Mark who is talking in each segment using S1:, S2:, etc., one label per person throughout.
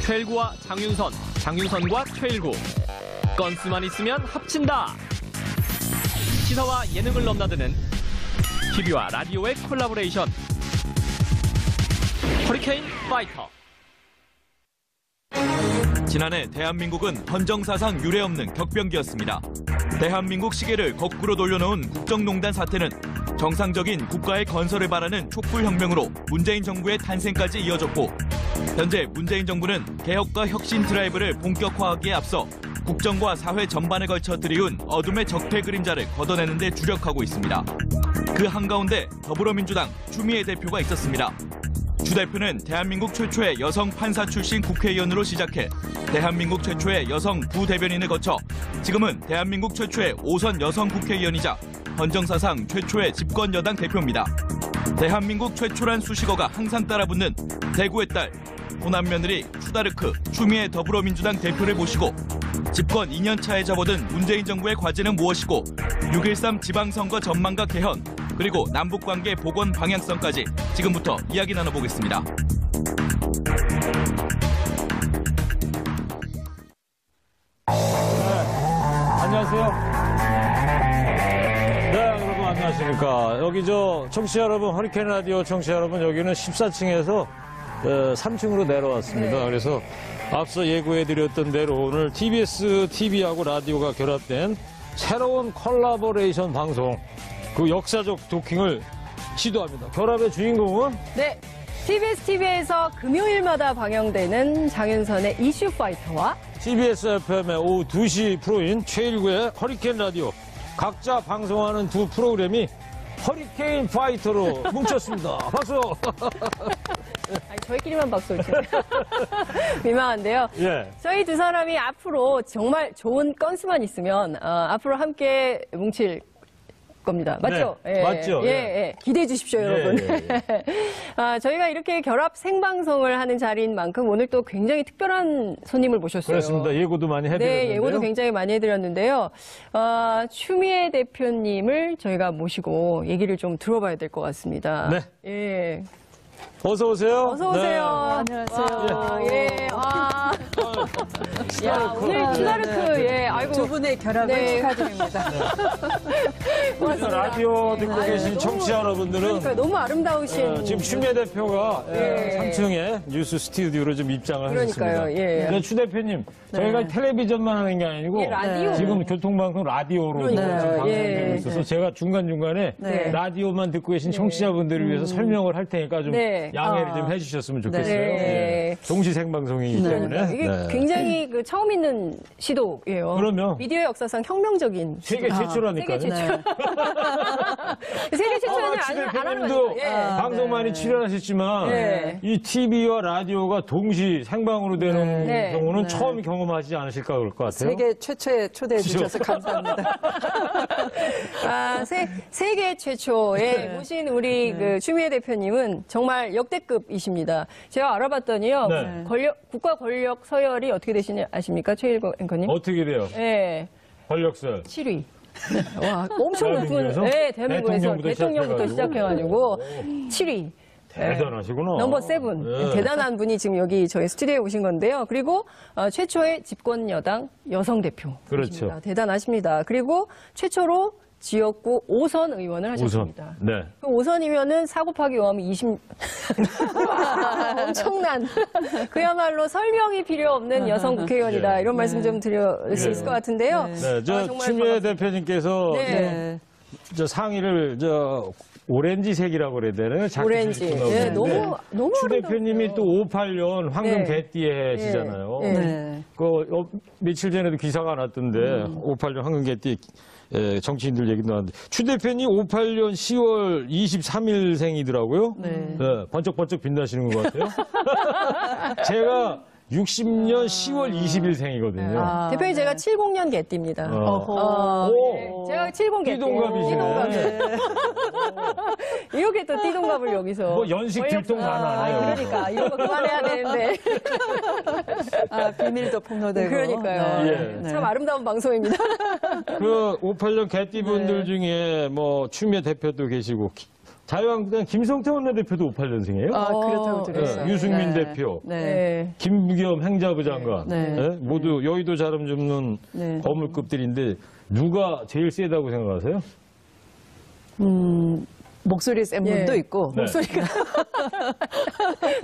S1: 최일구와 장윤선, 장윤선과 최일구. 건스만 있으면 합친다. 시사와 예능을 넘나드는 TV와 라디오의 콜라보레이션. 허리케인 파이터.
S2: 지난해 대한민국은 헌정사상 유례없는 격변기였습니다. 대한민국 시계를 거꾸로 돌려놓은 국정농단 사태는 정상적인 국가의 건설을 바라는 촛불혁명으로 문재인 정부의 탄생까지 이어졌고, 현재 문재인 정부는 개혁과 혁신 드라이브를 본격화하기에 앞서 국정과 사회 전반에 걸쳐 들이운 어둠의 적폐 그림자를 걷어내는 데 주력하고 있습니다. 그 한가운데 더불어민주당 추미애 대표가 있었습니다. 추 대표는 대한민국 최초의 여성 판사 출신 국회의원으로 시작해 대한민국 최초의 여성 부대변인을 거쳐 지금은 대한민국 최초의 5선 여성 국회의원이자 헌정사상 최초의 집권여당 대표입니다. 대한민국 최초란 수식어가 항상 따라붙는 대구의 딸, 호남 며느리 추다르크 추미애 더불어민주당 대표를 모시고 집권 2년 차에 접어든 문재인 정부의 과제는 무엇이고 6.13 지방선거 전망과 개헌, 그리고 남북관계 복원 방향성까지 지금부터 이야기 나눠보겠습니다.
S3: 안녕하세요. 네, 여러분 안녕하십니까. 여기 청취자 여러분, 허리케인 라디오 청취자 여러분, 여기는 14층에서 3층으로 내려왔습니다. 그래서 앞서 예고해드렸던 대로 오늘 TBS TV하고 라디오가 결합된 새로운 콜라보레이션 방송, 그 역사적 도킹을 시도합니다. 결합의 주인공은?
S4: 네, TBS TV에서 금요일마다 방영되는 장윤선의 이슈 파이터와
S3: TBS FM의 오후 2시 프로인 최일구의 허리케인 라디오, 각자 방송하는 두 프로그램이 허리케인 파이터로 뭉쳤습니다. 박수!
S4: 아니, 저희끼리만 박수 올게요. 민망한데요.
S3: 예.
S4: 저희 두 사람이 앞으로 정말 좋은 건수만 있으면 앞으로 함께 뭉칠 겁니다. 맞죠?
S3: 네,
S4: 예,
S3: 맞죠?
S4: 예,
S3: 예.
S4: 예. 기대해 주십시오, 여러분. 저희가 이렇게 결합 생방송을 하는 자리인 만큼 오늘 또 굉장히 특별한 손님을 모셨어요.
S3: 그렇습니다. 예고도 많이 해드렸는데요.
S4: 네, 예고도 굉장히 많이 해드렸는데요. 추미애 대표님을 저희가 모시고 얘기를 좀 들어봐야 될 것 같습니다.
S3: 네.
S4: 예.
S3: 어서 오세요.
S4: 어서 오세요.
S5: 안녕하세요.
S4: 예. 야, 오늘 추다르크, 예. 아이고.
S5: 두 분의 결합을
S4: 네.
S5: 축하드립니다.
S4: 고맙습니다.
S3: 라디오 듣고 계신 청취자 여러분들은
S4: 그러니까 너무 아름다우신.
S3: 지금 추미애 대표가
S4: 예.
S3: 3층에 뉴스 스튜디오로 좀 입장을
S4: 그러니까요.
S3: 하셨습니다.
S4: 예.
S3: 네, 추 대표님, 저희가 텔레비전만 하는 게 아니고
S4: 예, 라디오.
S3: 지금 교통방송 라디오로 지금
S4: 그러니까요.
S3: 방송되고
S4: 예.
S3: 있어서 제가 중간중간에
S4: 네.
S3: 라디오만 듣고 계신 청취자분들을 위해서 설명을 할 테니까 좀
S4: 네.
S3: 양해를 좀 해주셨으면 좋겠어요.
S4: 네.
S3: 동시 생방송이기 때문에.
S4: 이게
S3: 네.
S4: 굉장히 그 처음 있는 시도예요.
S3: 그럼요.
S4: 미디어 역사상 혁명적인.
S3: 세계 최초라니까요.
S4: 세계 최초. 세계 최초는
S3: 추
S4: 안 하는
S3: 대표님도
S4: 거죠. 예.
S3: 방송 많이 출연하셨지만
S4: 네.
S3: 이 TV와 라디오가 동시 생방으로 되는
S4: 네.
S3: 경우는 처음 경험하지 않으실까 그럴 것 같아요.
S5: 세계 최초에 초대해 주셔서 감사합니다.
S4: 세계 최초에 모신 우리 그 추미애 대표님은 정말 역대급이십니다. 제가 알아봤더니요.
S3: 네.
S4: 국가 권력 서열이 어떻게 되시냐 아십니까? 최일구 앵커님?
S3: 어떻게 돼요?
S4: 네.
S3: 권력설.
S4: 7위. 와, 엄청 높은,
S3: 대한민국에서?
S4: 네, 대한민국에서 대통령부터
S3: 시작해가지고.
S4: 시작해가지고 7위.
S3: 대단하시구나.
S4: 넘버 7.
S3: 네.
S4: 대단한 분이 지금 여기 저희 스튜디오에 오신 건데요. 그리고 최초의 집권 여당 여성 대표.
S3: 그렇죠.
S4: 대단하십니다. 그리고 최초로 지역구 5선 의원을 하셨습니다.
S3: 네.
S4: 그 5선이면은 4 곱하기 5하면 20. 엄청난. 그야말로 설명이 필요 없는 여성 국회의원이다.
S3: 예.
S4: 이런 말씀 좀 드릴 수 있을 것 같은데요.
S3: 네, 저
S4: 정말
S3: 추미애
S4: 반갑습니다.
S3: 대표님께서
S4: 네.
S3: 저 상의를 오렌지색이라고 그래야 되나요?
S4: 오렌지. 네, 너무
S3: 추
S4: 아름다워요.
S3: 대표님이 또 58년 황금
S4: 네.
S3: 개띠해시잖아요.
S4: 네.
S5: 네.
S3: 며칠 전에도 기사가 났던데 58년 황금 개띠 정치인들 얘기도 나왔는데 추 대표님 58년 10월 23일생이더라고요.
S5: 네.
S3: 번쩍번쩍 빛나시는 것 같아요. 제가 60년 10월 20일생이거든요.
S4: 대표님 제가 70년 개띠입니다. 네. 제가 70 개띠.
S3: 띠동갑이시네.
S4: 이렇게 또 띠동갑을 여기서.
S3: 뭐 연식 들통 다 나네요.
S4: 그러니까 이런 거 그만해야 되는데.
S5: 비밀도 폭로되고.
S4: 그러니까요.
S3: 네.
S4: 참 아름다운 방송입니다.
S3: 그 58년 개띠분들 중에 뭐 추미애 대표도 계시고 자유한국당 김성태 원내대표도 58년생이에요.
S5: 아, 그렇다고
S4: 네.
S5: 들었어요.
S3: 유승민 대표,
S5: 네.
S4: 네.
S3: 김부겸 행자부 장관,
S5: 네.
S3: 예? 모두 여의도 자름 줍는
S5: 네.
S3: 거물급들인데 누가 제일 세다고 생각하세요?
S5: 목소리 센
S4: 예.
S5: 분도 있고.
S3: 네.
S4: 목소리가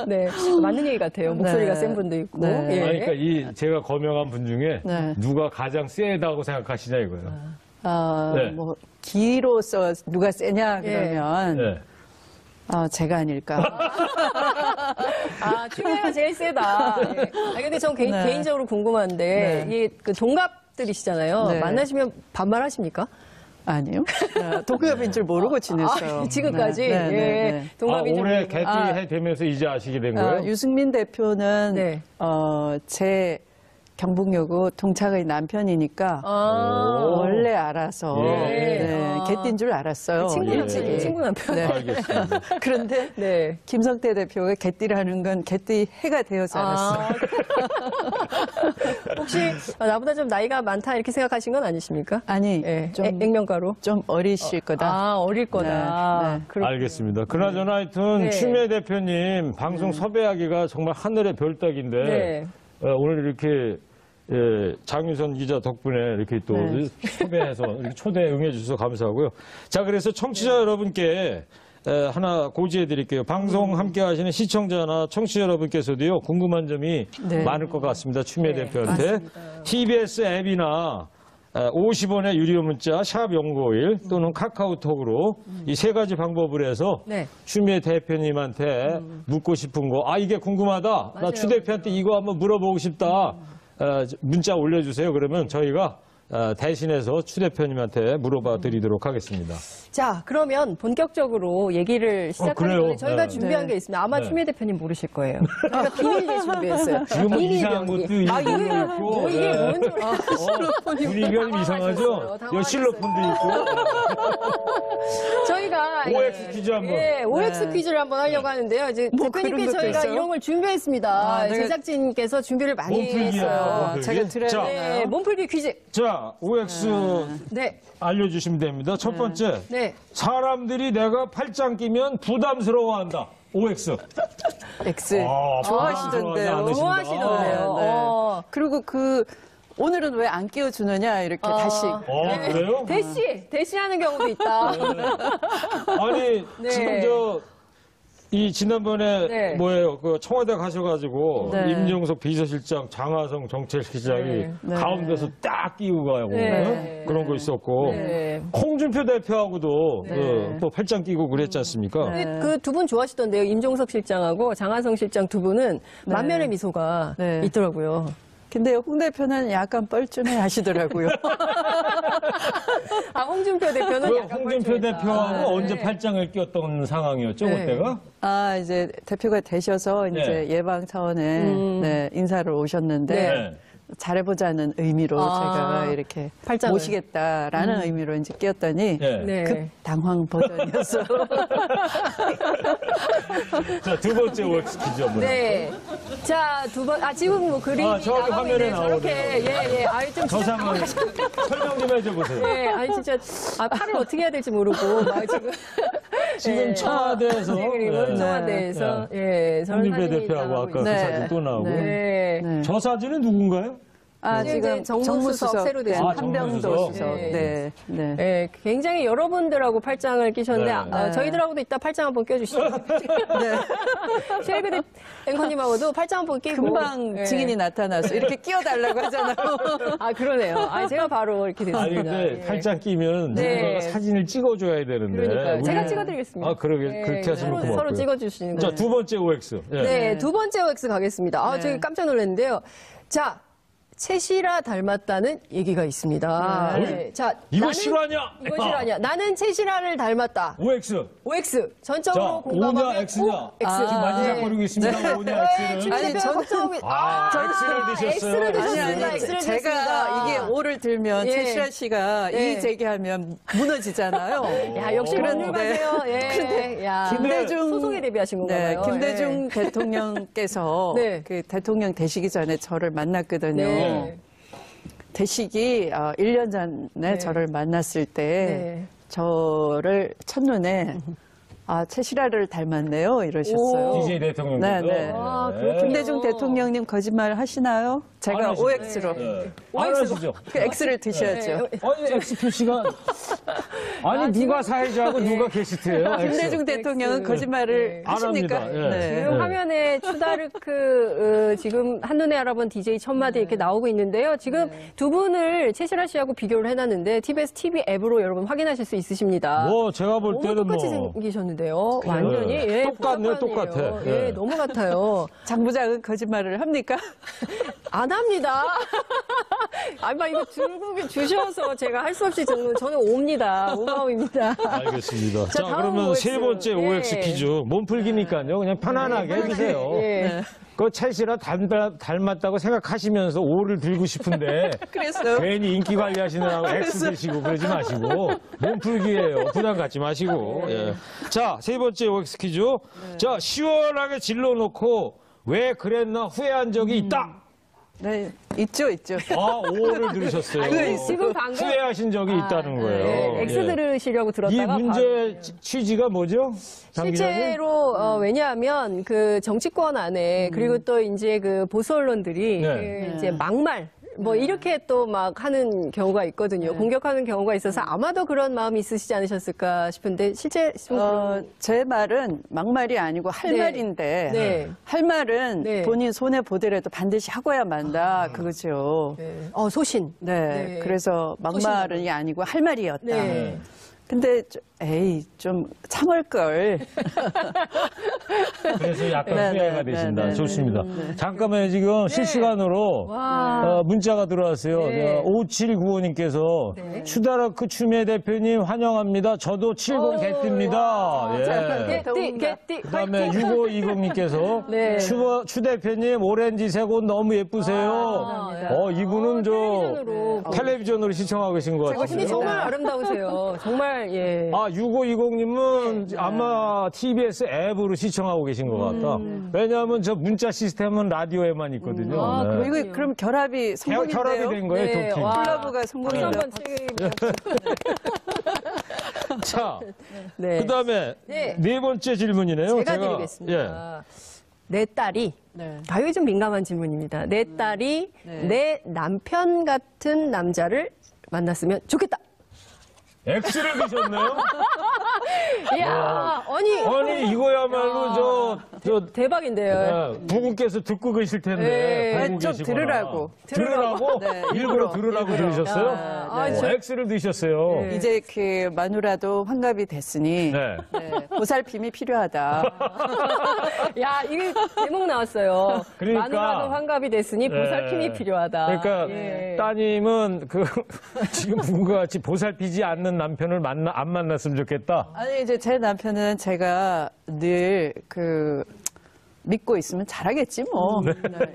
S4: 네 맞는 얘기 같아요. 목소리가
S5: 네.
S4: 센 분도 있고.
S5: 네.
S4: 예.
S3: 아니, 그러니까 이 제가 거명한 분 중에
S5: 네.
S3: 누가 가장 세다고 생각하시냐 이거예요. 네.
S5: 뭐 기로서 누가 세냐
S4: 예.
S5: 그러면
S3: 네.
S5: 제가 아닐까.
S4: 아, 추미애가 제일 세다. 예. 아, 근데 전
S5: 네.
S4: 개인적으로 궁금한데,
S5: 네.
S4: 이 그 동갑들이시잖아요.
S5: 네.
S4: 만나시면 반말하십니까?
S5: 아니요. 동갑인 줄 모르고 지냈어요.
S4: 아, 지금까지?
S5: 네, 네,
S4: 예.
S5: 네, 네.
S4: 동갑인 줄
S3: 올해
S4: 모르고.
S3: 개띠해 되면서 이제 아시게 된 거예요?
S5: 유승민 대표는
S4: 네.
S5: 제 경북여고 동창의 남편이니까
S4: 아,
S5: 원래 알아서
S3: 예.
S5: 네, 개띠인 줄 알았어요.
S4: 친구
S3: 예.
S4: 남친,
S5: 예.
S4: 친구 남편.
S5: 네.
S3: 알겠습니다.
S5: 그런데
S4: 네.
S5: 김성태 대표가 개띠라는 건 개띠 해가 되어서 알았어요.
S4: 아, 혹시 나보다 좀 나이가 많다 이렇게 생각하신 건 아니십니까?
S5: 아니,
S4: 예.
S5: 좀,
S4: 액면가로.
S5: 좀 어리실 거다.
S4: 아, 어릴 거다.
S5: 네, 네.
S4: 그렇군요.
S3: 알겠습니다. 그나저나 하여튼
S4: 네.
S3: 추미애 대표님 방송 섭외하기가 정말 하늘의 별따기인데
S4: 네.
S3: 오늘 이렇게 장윤선 기자 덕분에 이렇게 또
S5: 네.
S3: 섭외해서 이렇게 초대 응해주셔서 감사하고요. 자, 그래서 청취자 여러분께 하나 고지해 드릴게요. 방송 함께 하시는 시청자나 청취자 여러분께서도요, 궁금한 점이
S5: 네.
S3: 많을 것 같습니다. 추미애
S4: 네,
S3: 대표한테.
S4: 맞습니다.
S3: TBS 앱이나 50원의 유료 문자 샵 0951 또는 카카오톡으로 이 세 가지 방법을 해서
S4: 네.
S3: 추미애 대표님한테 묻고 싶은 거, 이게 궁금하다. 나 추 대표한테 이거 한번 물어보고 싶다. 문자 올려주세요. 그러면 저희가 대신해서 추 대표님한테 물어봐 드리도록 하겠습니다.
S4: 자, 그러면 본격적으로 얘기를 시작하기
S3: 그래요?
S4: 전에 저희가
S3: 네.
S4: 준비한
S5: 네.
S4: 게 있습니다. 아마
S3: 네.
S4: 추미애 대표님 모르실 거예요. 저희가 비밀 준비했어요.
S3: 지금 뭐
S4: 비밀
S3: 이상한
S4: 연기.
S3: 것도 있고.
S4: 뭐 이게 뭔
S3: 분위기가 좀 이상하죠? 여기 실로폰도 있고.
S4: 저희가
S3: OX 퀴즈 한번.
S4: 예, OX
S5: 네.
S4: 퀴즈를 한번 하려고 하는데요. 이제
S5: 뭐
S4: 대표님께
S5: 그런 것도
S4: 저희가
S5: 있어요?
S4: 이런 걸 준비했습니다.
S5: 내가-
S4: 제작진께서 준비를 많이
S3: 몸풀기야.
S4: 했어요.
S5: 제가 들어야
S3: 자,
S4: 네, 몸풀기 퀴즈.
S3: 자, OX
S4: 네,
S3: 알려주시면 됩니다. 첫 번째.
S4: 네.
S3: 사람들이 내가 팔짱 끼면 부담스러워한다. OX.
S5: X.
S3: 아,
S5: 좋아하시던데요.
S3: 부담스러워하지
S4: 좋아하시던데요.
S5: 네, 네.
S4: 어.
S5: 그리고 오늘은 왜 안 끼워주느냐, 이렇게 다시.
S3: 그래요?
S4: 대시하는 경우도 있다.
S3: 아니,
S4: 네.
S3: 지금 이 지난번에
S4: 네.
S3: 뭐예요? 그 청와대 가셔가지고
S5: 네.
S3: 임종석 비서실장, 장하성 정책실장이
S4: 네.
S3: 가운데서 딱 끼고 가고
S4: 네.
S3: 그런 거 있었고
S4: 네.
S3: 홍준표 대표하고도 또 팔짱 끼고 그랬지 않습니까?
S5: 네.
S4: 그 두 분 좋아하시던데요. 임종석 실장하고 장하성 실장 두 분은 만면의 미소가
S5: 네.
S4: 있더라고요.
S5: 근데 홍 대표는 약간 뻘쭘해 하시더라고요.
S4: 홍준표 대표는
S3: 그
S4: 약간
S3: 홍준표
S4: 뻘쭘했다.
S3: 대표하고
S4: 네.
S3: 언제 팔짱을 꼈던 상황이었죠,
S4: 네.
S3: 그때가?
S5: 이제 대표가 되셔서 이제
S3: 네.
S5: 예방 차원에 네, 인사를 오셨는데
S3: 네.
S5: 잘해보자는 의미로
S4: 아,
S5: 제가 이렇게
S4: 팔짱을.
S5: 모시겠다라는 의미로 이제 끼웠더니
S3: 네.
S4: 네.
S5: 급 당황 버전이었어.
S3: 자, 두 번째 OX 퀴즈 한번.
S4: 네. 자, 지금 뭐 그림이
S3: 저기
S4: 나가고
S3: 화면에
S4: 있네요. 저렇게, 예. 아이, 좀
S3: 저
S4: 진짜
S3: 상황 설명 좀 해줘보세요.
S4: 예, 아니, 진짜, 팔을 어떻게 해야 될지 모르고, 막 지금.
S3: 지금
S4: 예.
S3: 청와대에서
S4: 네, 그리고
S3: 네.
S4: 청와대에서, 예, 저런
S3: 홍준표
S4: 사진이
S3: 대표하고
S4: 나가고
S3: 아까 그
S5: 네.
S3: 사진 또 나오고.
S4: 있어요. 네.
S5: 네.
S3: 저 사진은 누군가요?
S4: 지금 이제
S5: 지금
S4: 정무수석 새로 되신
S5: 한병도
S3: 정무수석.
S5: 수석.
S4: 네.
S5: 네. 네.
S4: 예, 굉장히 여러분들하고 팔짱을 끼셨는데,
S3: 네.
S4: 저희들하고도 이따 팔짱 한번 껴주시죠. 셰리그 앵커님하고도 팔짱 한번 끼고.
S5: 금방
S4: 예.
S5: 증인이 나타나서 이렇게 끼워달라고 하잖아요.
S4: 그러네요. 제가 바로 이렇게 됐습니다.
S3: 아니, 근데
S4: 예.
S3: 팔짱 끼면
S4: 네.
S3: 누군가가 사진을 찍어줘야 되는데.
S4: 그러니까요. 제가
S3: 우리-
S4: 찍어드리겠습니다.
S3: 그러게.
S4: 예,
S3: 그렇게 하시면
S4: 서로
S3: 고맙고요.
S4: 찍어주시는
S3: 자,
S4: 거예요.
S3: 두 번째 OX. 예.
S4: 네, 두 번째 OX 가겠습니다.
S5: 네.
S4: 저기 깜짝 놀랐는데요. 자, 채시라 닮았다는 얘기가 있습니다.
S3: 네.
S4: 자,
S3: 이거
S4: 나는-
S3: 실화냐?
S4: 이거 실화냐? 나는 채시라를 닮았다.
S3: OX.
S4: OX. 전적으로
S3: 자,
S4: 공감하면
S3: O냐, X냐?
S4: O, X.
S3: 지금 많이 잡거리고 있습니다. O냐, X는.
S4: 아니,
S5: 전-
S4: 걱정하고
S3: X를 드셨어요.
S4: X를 드셨습니다.
S5: 아니,
S4: X를
S5: 제가
S4: 드셨습니다.
S5: 이게 오를 들면
S4: 예.
S5: 최시라 씨가
S4: 예.
S5: 이의 제기하면 무너지잖아요.
S4: 야, 역시
S5: 그런데-
S4: 훌륭하세요. 예.
S5: 근데
S4: 야,
S5: 김대중
S4: 소송에 대비하신 건가
S5: 네,
S4: 봐요.
S5: 김대중 대통령께서
S4: 네.
S5: 그 대통령 되시기 전에 저를 만났거든요.
S4: 네.
S5: 되시기 1년 전에
S4: 네.
S5: 저를 만났을 때
S4: 네.
S5: 저를 첫눈에 최시라를 닮았네요. 이러셨어요.
S3: DJ 대통령께서.
S5: 네.
S4: 아, 그렇군요.
S5: 김대중 대통령님 거짓말 하시나요? 제가
S3: 하시죠.
S5: OX로.
S3: 안 하시죠?
S5: 그 X를 드셔야죠.
S3: 아니, X 표시가. 아니, 누가 사회자고 누가 게스트예요? X.
S5: 김대중 대통령은 거짓말을
S3: 안
S5: 하십니까?
S3: 합니다. 예.
S4: 지금 화면에 추다르크 지금 한눈에 알아본 DJ 천마디 이렇게 나오고 있는데요. 지금 두 분을 최시라 씨하고 비교를 해놨는데 TBS TV 앱으로 여러분 확인하실 수 있습니다.
S3: 뭐, 제가 볼
S4: 너무
S3: 때는
S4: 똑같이
S3: 뭐.
S4: 생기셨는데요. 완전히. 예,
S3: 똑같네요,
S4: 보석관이에요.
S3: 똑같아.
S4: 예,
S3: 예.
S4: 너무 같아요.
S5: 장 부장은 거짓말을 합니까?
S4: 안 합니다. 아니, 막 이거 들고 주셔서 제가 할 수 없이 저는 옵니다. 오마우입니다.
S3: 알겠습니다. 자,
S4: 다음
S3: 그러면
S4: OX.
S3: 세 번째
S4: 네.
S3: OX 퀴즈. 몸풀기니까요. 그냥 편안하게 해주세요.
S4: 예.
S3: 그 첼시라 닮았다고 생각하시면서 O를 들고 싶은데
S5: 그랬어요.
S3: 괜히 인기 관리하시느라고 X 드시고 그러지 마시고 몸풀기예요. 부담 갖지 마시고. 예. 자, 세 번째 OX 퀴즈. 자, 시원하게 질러놓고 왜 그랬나 후회한 적이 있다.
S5: 네, 있죠.
S3: 아, O를 들으셨어요.
S4: 아니, 지금 방금
S3: 후회하신 적이 있다는 거예요.
S4: 네, X
S3: 예.
S4: 들으시려고
S3: 이
S4: 들었다가
S3: 문제 취지가 뭐죠? 장 기자님?
S4: 실제로 왜냐하면 그 정치권 안에 그리고 또 이제 그 보수 언론들이
S3: 네.
S4: 그 이제 막말 뭐 이렇게 또 막 하는 경우가 있거든요. 공격하는 경우가 있어서 아마도 그런 마음이 있으시지 않으셨을까 싶은데 실제
S5: 제 말은 막말이 아니고 할
S4: 네.
S5: 말인데
S4: 네.
S5: 할 말은
S4: 네.
S5: 본인 손해 보더라도 반드시 하고야 만다 그거죠.
S4: 소신.
S5: 네. 그래서 막말이 아니고 할 말이었다.
S4: 네.
S5: 근데 좀 참을 걸.
S3: 그래서 약간
S5: 네,
S3: 후회가
S5: 네,
S3: 되신다.
S5: 네, 네.
S3: 좋습니다. 잠깐만요. 지금 실시간으로
S4: 와.
S3: 문자가 들어왔어요.
S4: 네.
S3: 5795님께서
S4: 네.
S3: 추다라크 추미애 대표님 환영합니다. 저도 70 개띠입니다. 예.
S4: 개띠.
S3: 그다음에 6520님께서
S4: 네.
S3: 추 대표님 오렌지색 옷 너무 예쁘세요. 이분은 텔레비전으로 시청하고 계신 것 같아요.
S4: 근데 정말 아름다우세요. 정말 예.
S3: 6520님은 아마 TBS 앱으로 시청하고 계신 것 같다. 왜냐하면 저 문자 시스템은 라디오에만 있거든요. 네.
S5: 이거 그럼 결합이 성공인데요.
S3: 결합이 된 거예요,
S4: 네,
S3: 두 팀.
S4: 와.
S5: 콜라보가
S4: 박수
S5: 성공인데요.
S4: 한번 치고.
S3: 자,
S4: 네.
S3: 그 다음에 네 번째 질문이네요.
S4: 제가 드리겠습니다.
S3: 예.
S4: 내 딸이, 이게 좀 민감한 질문입니다. 내 딸이 내 남편 같은 남자를 만났으면 좋겠다.
S3: X를 드셨네요?
S4: 이야,
S3: 아니, 이거야말로
S4: 대박인데요.
S3: 부군께서 듣고 계실 텐데.
S4: 네.
S3: 보고
S5: 좀
S3: 계시거나.
S5: 들으라고.
S3: 들으라고?
S5: 네,
S3: 일부러 들으라고 들으셨어요? X를 드셨어요.
S5: 이제 그 마누라도 환갑이 됐으니
S3: 네.
S5: 보살핌이 필요하다.
S4: 야, 이게 제목 나왔어요.
S3: 그러니까.
S4: 마누라도 환갑이 됐으니 보살핌이 필요하다.
S3: 그러니까
S4: 예.
S3: 따님은 지금 부부가 같이 보살피지 않는 남편을 안 만났으면 좋겠다.
S5: 아니 이제 제 남편은 제가 늘 믿고 있으면 잘하겠지 뭐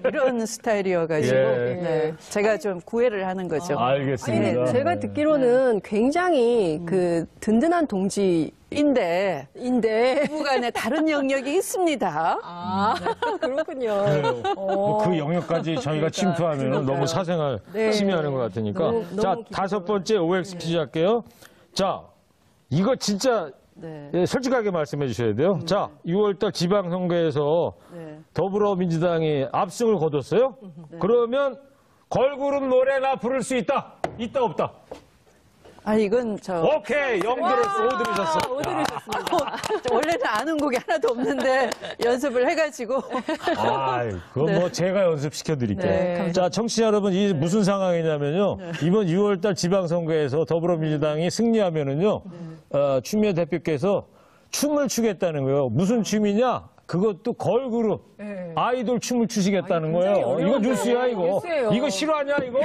S5: 이런 스타일이어가지고
S3: 예.
S5: 제가 좀 구애를 하는 거죠.
S3: 알겠습니다.
S4: 아니, 제가 듣기로는 굉장히 그 든든한 동지인데
S5: 부부간에 다른 영역이 있습니다.
S4: 그렇군요.
S3: 그 영역까지 저희가 침투하면 너무 사생활 침해하는 것 같으니까.
S4: 너무
S3: 자,
S4: 기쁘다.
S3: 다섯 번째 OX 퀴즈 할게요. 자, 이거 진짜 솔직하게 말씀해 주셔야 돼요. 자, 6월달 지방선거에서 더불어민주당이 압승을 거뒀어요. 그러면 걸그룹 노래나 부를 수 있다? 있다 없다?
S5: 아니 이건
S3: 오케이, 0 들었어, 5 들으셨어.
S4: 오 들으셨습니다.
S5: 원래는 아는 곡이 하나도 없는데 연습을 해가지고
S3: 그건 뭐 제가 연습시켜 드릴게요.
S5: 네,
S3: 자, 청취자 여러분, 이게 무슨 상황이냐면요. 이번 6월달 지방선거에서 더불어민주당이 승리하면은요, 추미애 대표께서 춤을 추겠다는 거예요. 무슨 춤이냐? 그것도 걸그룹, 아이돌 춤을 추시겠다는 거예요.
S4: 어려운데요.
S3: 이거 뉴스야, 이거.
S4: 뉴스예요.
S3: 이거 실화냐, 이거?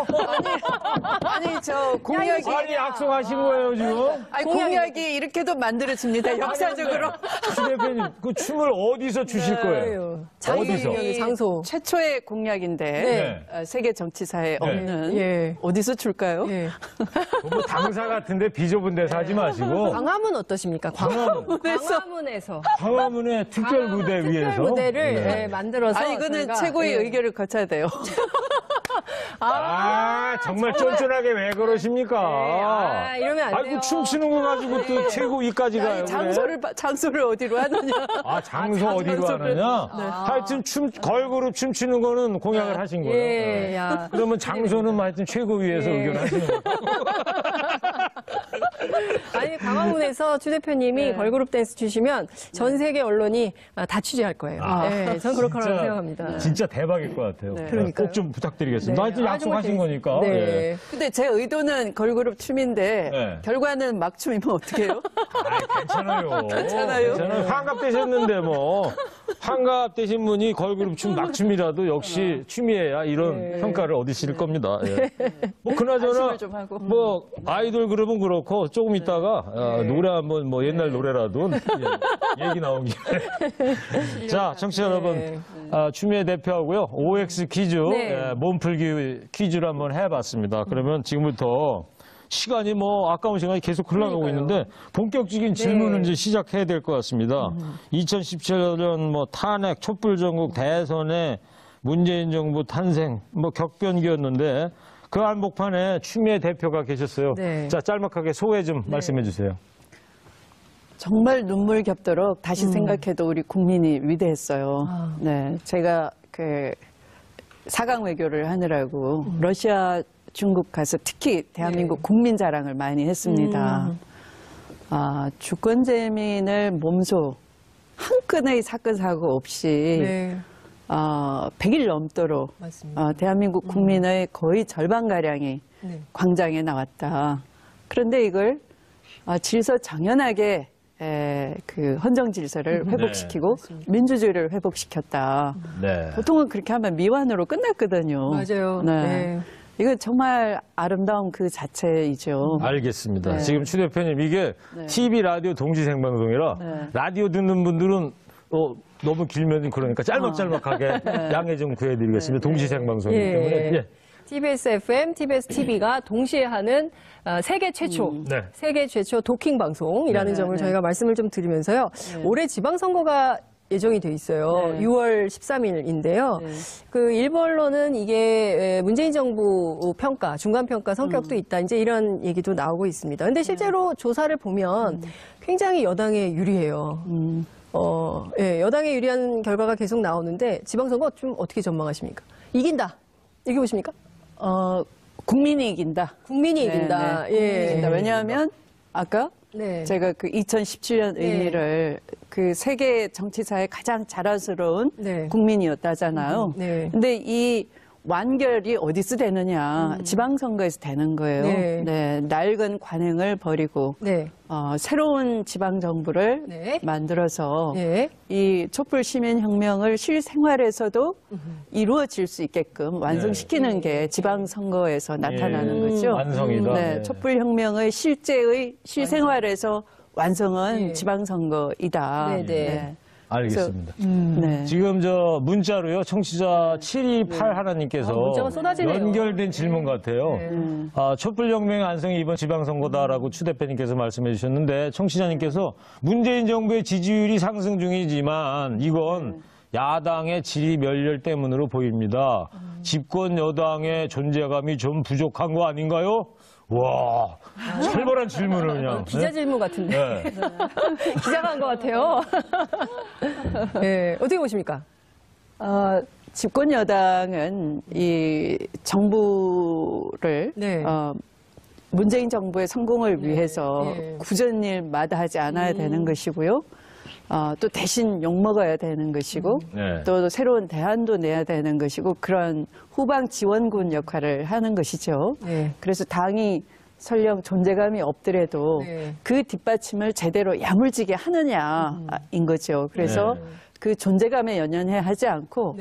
S5: 아니 저 공약이
S3: 아니, 약속하신 거예요, 지금?
S5: 공약이 이렇게도 만들어집니다. 역사적으로.
S3: 추 대표님, 그 춤을 어디서 추실 거예요? 어디서?
S4: 장소.
S5: 최초의 공약인데 세계 정치사에 없는 어디서 출까요?
S3: 뭐 당사 같은데 비좁은 데서 하지 마시고.
S4: 광화문 어떠십니까? 광화문에서.
S3: 광화문의 특별 무대 위에서.
S4: 무대를 만들어서
S5: 아니 이거는
S4: 저희가,
S5: 최고의 의결을 거쳐야 돼요.
S3: 정말 쫀쫀하게 왜 그러십니까?
S4: 네, 이러면 안 돼요.
S3: 아이고, 춤추는 거 가지고 또 최고 위까지 가요. 그래?
S5: 장소를 어디로 하느냐.
S3: 장소 어디로 하느냐? 하여튼 걸그룹 춤추는 거는 공약을 하신 거예요.
S4: 예, 야.
S3: 그러면 장소는 하여튼 최고위에서 의견하시는 거예요.
S4: 아니, 광화문에서 추 대표님이 걸그룹 댄스 주시면 전 세계 언론이 다 취재할 거예요. 네, 저는 그렇게 생각합니다.
S3: 진짜 대박일 것 같아요.
S4: 그러니까요.
S3: 꼭 좀 부탁드리겠습니다.
S4: 네.
S3: 하여튼 약속하신
S4: 정말
S3: 거니까.
S4: 네.
S3: 예.
S5: 근데 제 의도는 걸그룹 춤인데
S3: 네.
S5: 결과는 막춤이면 어떡해요?
S3: 괜찮아요.
S5: 괜찮아요?
S3: 환갑되셨는데 뭐. 환갑되신 분이 걸그룹 춤 막춤이라도 역시 춤이에야 이런 평가를 얻으실 겁니다. 예. 뭐 그나저나
S5: 안심을 좀 하고.
S3: 뭐 아이돌 그룹은 그렇고 조금 있다가 노래 한번 뭐 옛날 노래라도 얘기 나오기. 자, 청취자 여러분, 춤의 대표하고요 OX 퀴즈, 몸풀기 퀴즈를 한번 해봤습니다. 그러면 지금부터 시간이 뭐 아까운 시간이 계속 흘러가고 있는데 본격적인 질문을 이제 시작해야 될 것 같습니다. 2017년 뭐 탄핵, 촛불 전국 대선에 문재인 정부 탄생, 뭐 격변기였는데 그 한복판에 추미애 대표가 계셨어요.
S4: 네.
S3: 자, 짤막하게 소개 좀 말씀해 주세요.
S5: 정말 눈물 겹도록 다시 생각해도 우리 국민이 위대했어요. 네, 제가 그 4강 외교를 하느라고 러시아, 중국 가서 특히 대한민국 국민 자랑을 많이 했습니다. 주권재민을 몸소 한 끈의 사건 사고 없이 100일 넘도록
S4: 맞습니다.
S5: 대한민국 국민의 거의 절반가량이 광장에 나왔다. 그런데 이걸 질서정연하게 그 헌정 질서를 회복시키고 민주주의를 회복시켰다.
S3: 네.
S5: 보통은 그렇게 하면 미완으로 끝났거든요.
S4: 맞아요.
S5: 네. 이건 정말 아름다운 그 자체이죠.
S3: 알겠습니다.
S5: 네.
S3: 지금 추 대표님 이게 TV 라디오 동시 생방송이라 라디오 듣는 분들은 너무 길면 그러니까 짤막짤막하게 양해 좀 구해드리겠습니다. 동시 생방송이기 때문에.
S4: TBS FM, TBS TV가 동시에 하는 세계 최초, 세계 최초 도킹 방송이라는 점을 저희가 말씀을 좀 드리면서요. 올해 지방선거가 예정이 돼 있어요. 6월 13일인데요. 그 일부 언론은 이게 문재인 정부 평가, 중간 평가 성격도 있다. 이제 이런 얘기도 나오고 있습니다. 근데 실제로 조사를 보면 굉장히 여당에 유리해요. 여당에 유리한 결과가 계속 나오는데 지방선거 좀 어떻게 전망하십니까? 이긴다. 이렇게 보십니까?
S5: 국민이 이긴다.
S4: 국민이 이긴다.
S5: 국민이 이긴다. 왜냐하면 아까 제가 그 2017년 의미를 그 세계 정치사의 가장 자랑스러운 국민이었다잖아요. 근데 이 완결이 어디서 되느냐. 지방선거에서 되는 거예요. 낡은 관행을 버리고 새로운 지방정부를 만들어서 이 촛불 시민혁명을 실생활에서도 이루어질 수 있게끔 완성시키는 게 지방선거에서 나타나는 거죠.
S3: 완성이다.
S5: 촛불혁명의 실생활에서 완성은 지방선거이다.
S3: 알겠습니다. 지금 저 문자로요, 청취자 728 하나님께서
S4: 문자가 쏟아지네요.
S3: 연결된 질문 같아요. 촛불혁명의 완성이 이번 지방선거다라고 추 대표님께서 말씀해 주셨는데, 청취자님께서 문재인 정부의 지지율이 상승 중이지만 이건 야당의 지리 멸렬 때문으로 보입니다. 집권 여당의 존재감이 좀 부족한 거 아닌가요? 와, 살벌한 질문을 그냥.
S4: 기자 질문 같은데. 기자가 한 것 같아요. 어떻게 보십니까?
S5: 집권 여당은 이 정부를 문재인 정부의 성공을 위해서 굳은 일 마다하지 않아야 되는 것이고요. 또 대신 욕먹어야 되는 것이고 또 새로운 대안도 내야 되는 것이고 그런 후방 지원군 역할을 하는 것이죠. 그래서 당이 설령 존재감이 없더라도 그 뒷받침을 제대로 야물지게 하느냐인 거죠. 그래서 그 존재감에 연연해 하지 않고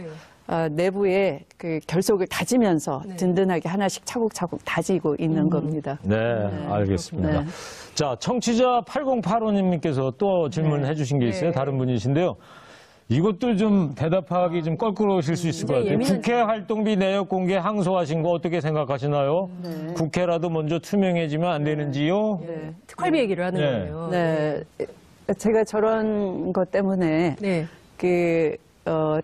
S5: 내부에 그 결속을 다지면서 든든하게 하나씩 차곡차곡 다지고 있는 겁니다.
S3: 알겠습니다. 자, 청취자 8085님께서 또 질문을 해주신 게 있어요. 다른 분이신데요. 이것도 좀 대답하기 좀 껄끄러우실 수 있을 것 같아요. 국회 활동비 내역 공개 항소하신 거 어떻게 생각하시나요? 국회라도 먼저 투명해지면 안 되는지요?
S4: 특활비 얘기를 하는 거예요.
S5: 제가 저런 것 때문에 그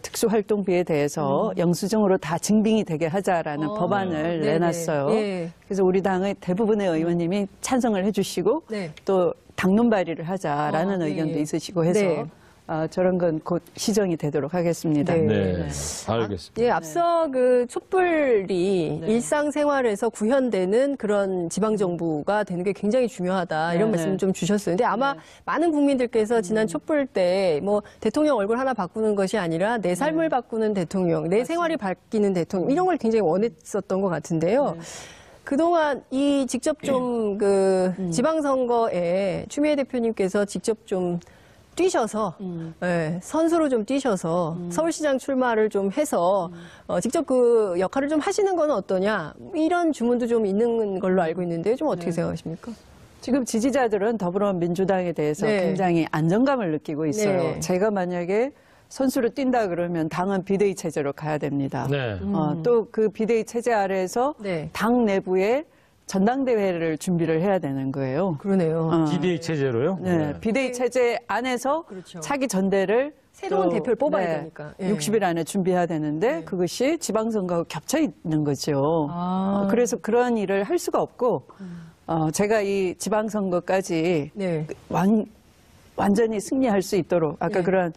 S5: 특수활동비에 대해서 영수증으로 다 증빙이 되게 하자라는 법안을 내놨어요. 그래서 우리 당의 대부분의 의원님이 찬성을 해주시고 또 당론 발의를 하자라는 의견도 있으시고 해서 저런 건 곧 시정이 되도록 하겠습니다.
S3: 네, 알겠습니다.
S4: 예, 앞서 그 촛불이 일상생활에서 구현되는 그런 지방정부가 되는 게 굉장히 중요하다 이런 말씀 좀 주셨어요. 근데 아마 많은 국민들께서 지난 촛불 때 뭐 대통령 얼굴 하나 바꾸는 것이 아니라 내 삶을 바꾸는 대통령, 내 생활이 바뀌는 대통령 이런 걸 굉장히 원했었던 것 같은데요. 그동안 이 직접 좀 그 지방선거에 추미애 대표님께서 직접 좀 뛰셔서 선수로 좀 뛰셔서 서울시장 출마를 좀 해서 직접 그 역할을 좀 하시는 건 어떠냐 이런 주문도 좀 있는 걸로 알고 있는데 좀 어떻게 생각하십니까?
S5: 지금 지지자들은 더불어민주당에 대해서 굉장히 안정감을 느끼고 있어요. 제가 만약에 선수로 뛴다 그러면 당은 비대위 체제로 가야 됩니다. 또 그 비대위 체제 아래에서 당 내부에 전당대회를 준비를 해야 되는 거예요.
S4: 그러네요.
S3: 비대위 체제로요?
S5: 네. 비대위 체제 안에서 차기 전대를
S4: 새로운 대표를 뽑아야 되니까.
S5: 60일 안에 준비해야 되는데 그것이 지방선거하고 겹쳐 있는 거죠. 그래서 그런 일을 할 수가 없고 제가 이 지방선거까지 완전히 승리할 수 있도록 아까 그런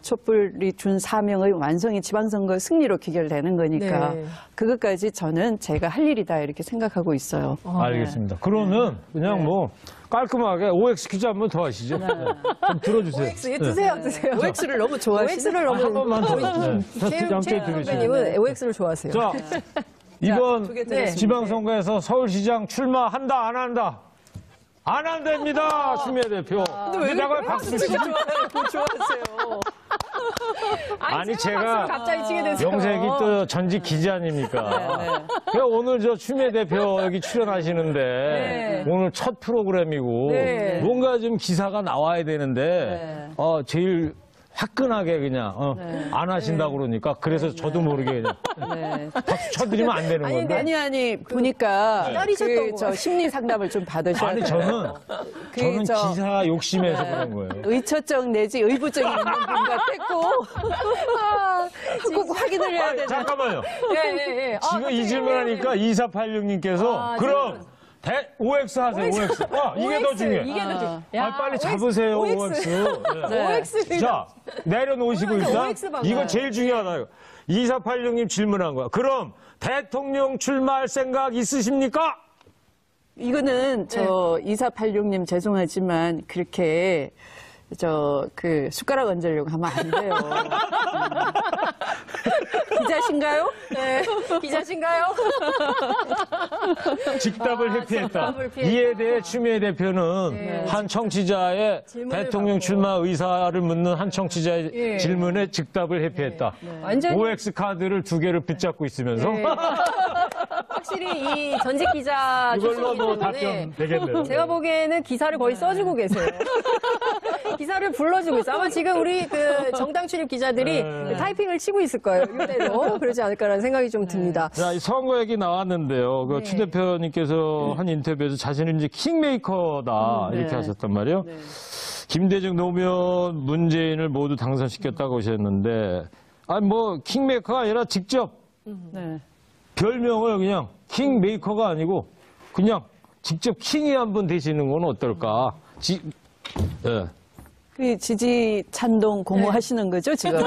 S5: 촛불이 준 사명의 완성이 지방선거 승리로 귀결되는 거니까 그것까지 저는 제가 할 일이다 이렇게 생각하고 있어요.
S3: 알겠습니다. 그러면 그냥 뭐 깔끔하게 OX 퀴즈 한 번 더 하시죠. 좀 들어주세요.
S4: OX, 드세요.
S5: OX를 너무 좋아하시네.
S4: OX를 너무
S3: 한 번만 더.
S4: 최 선배님은 OX를 좋아하세요.
S3: 자, 이번 지방선거에서 서울시장 출마한다 안 한다? 안 한답니다, 추미애 대표. 근데 내가 박수 치지?
S5: 좋아하세요.
S3: 아니, 제가
S4: 갑자기 치게 됐어요.
S3: 영색이 또 전직 기자 아닙니까? 그러니까 오늘 저 추미애 대표 여기 출연하시는데 오늘 첫 프로그램이고 뭔가 좀 기사가 나와야 되는데 제일 화끈하게 그냥 안 하신다고 그러니까 그래서 저도 모르게 그냥 박수 쳐드리면 안 되는 건데.
S5: 아니 보니까 저 심리 상담을 좀 받으셔야 돼요.
S3: 아니 저는 기사 욕심에서 그런 거예요.
S5: 의처증 내지 의부증이 있는 분 같았고 꼭 확인을 해야 되는.
S3: 잠깐만요. 지금 이 질문하니까 2486님께서 그럼 OX 하세요, OX. 이게 더 중요해.
S4: 이게 더 중요해.
S3: 빨리 잡으세요, OX.
S4: OX.
S3: 자, 내려놓으시고 일단. 이거 제일 중요하다. 2486님 질문한 거야. 그럼 대통령 출마할 생각 있으십니까?
S5: 이거는 2486님 죄송하지만 그렇게 숟가락 얹으려고 하면 안 돼요. 기자신가요?
S4: 네. 기자신가요?
S3: 직답을 회피했다. 이에 대해 추미애 대표는 한 청취자의 대통령 출마 의사를 묻는 한 청취자의 질문에 직답을 회피했다. OX 카드를 2개를 붙잡고 있으면서
S4: 확실히 이 전직 기자
S3: 이걸로 뭐 답변 되겠네요.
S4: 제가 보기에는 기사를 거의 써주고 계세요. 기사를 불러주고 있어요. 아마 지금 우리 그 정당 출입 기자들이 타이핑을 치고 있을 거예요. 이대로 그러지 않을까라는 생각이 좀 듭니다.
S3: 자, 이 선거 얘기 나왔는데요. 그 추 대표님께서 한 인터뷰에서 자신은 이제 킹메이커다 이렇게 하셨단 말이에요. 김대중, 노무현, 문재인을 모두 당선시켰다고 하셨는데, 뭐 킹메이커가 아니라 직접 별명을 그냥 킹메이커가 아니고 그냥 직접 킹이 한번 되시는 건 어떨까?
S5: 그 지지 찬동 고무하시는 거죠 지금?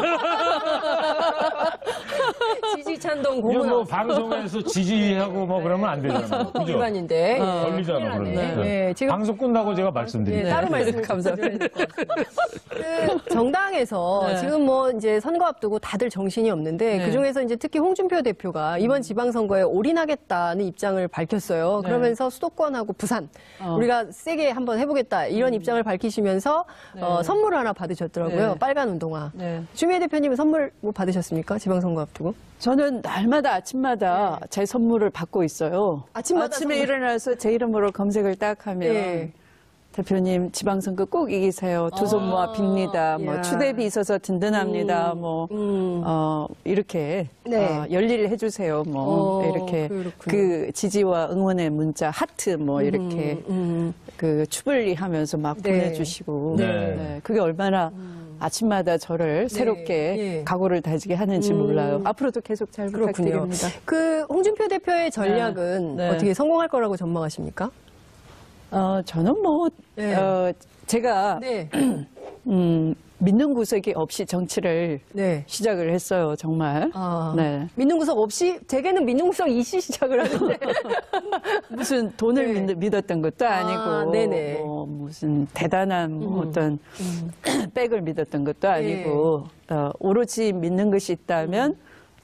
S4: 지지 찬동 고무.
S3: 이거 뭐 방송에서 지지하고 뭐 그러면 안 되잖아요. 그죠?
S4: 일반인데.
S3: 걸리잖아, 그러면.
S4: 지금
S3: 방송 끝나고 제가 말씀드릴게요.
S4: 따로 말씀을 감사드립니다. 그 정당에서 지금 뭐 이제 선거 앞두고 다들 정신이 없는데 그 중에서 이제 특히 홍준표 대표가 이번 지방선거에 올인하겠다는 입장을 밝혔어요. 그러면서 수도권하고 부산 우리가 세게 한번 해보겠다 이런 입장을 밝히시면서 선물을 하나 받으셨더라고요. 빨간 운동화. 추미애 대표님은 선물 뭐 받으셨습니까? 지방선거 앞두고?
S5: 저는 날마다 아침마다 제 선물을 받고 있어요. 아침에
S4: 선물.
S5: 일어나서 제 이름으로 검색을 딱 하면 대표님 지방선거 꼭 이기세요. 두 손 모아 빕니다. 뭐 추대비 있어서 든든합니다. 이렇게 열일을 해주세요. 이렇게 그 지지와 응원의 문자 하트 이렇게 그 추불리 하면서 막 보내주시고 그게 얼마나 아침마다 저를 새롭게 각오를 다지게 하는지 몰라요. 앞으로도 계속 잘 부탁드립니다.
S4: 그 홍준표 대표의 전략은 어떻게 성공할 거라고 전망하십니까?
S5: 저는 뭐 제가 믿는 구석이 없이 정치를 시작을 했어요, 정말.
S4: 믿는 구석 없이? 대개는 믿는 구석 이시 시작을 하는데.
S5: 무슨 돈을 믿었던 것도 아니고, 뭐 무슨 대단한 어떤 백을 믿었던 것도 아니고, 오로지 믿는 것이 있다면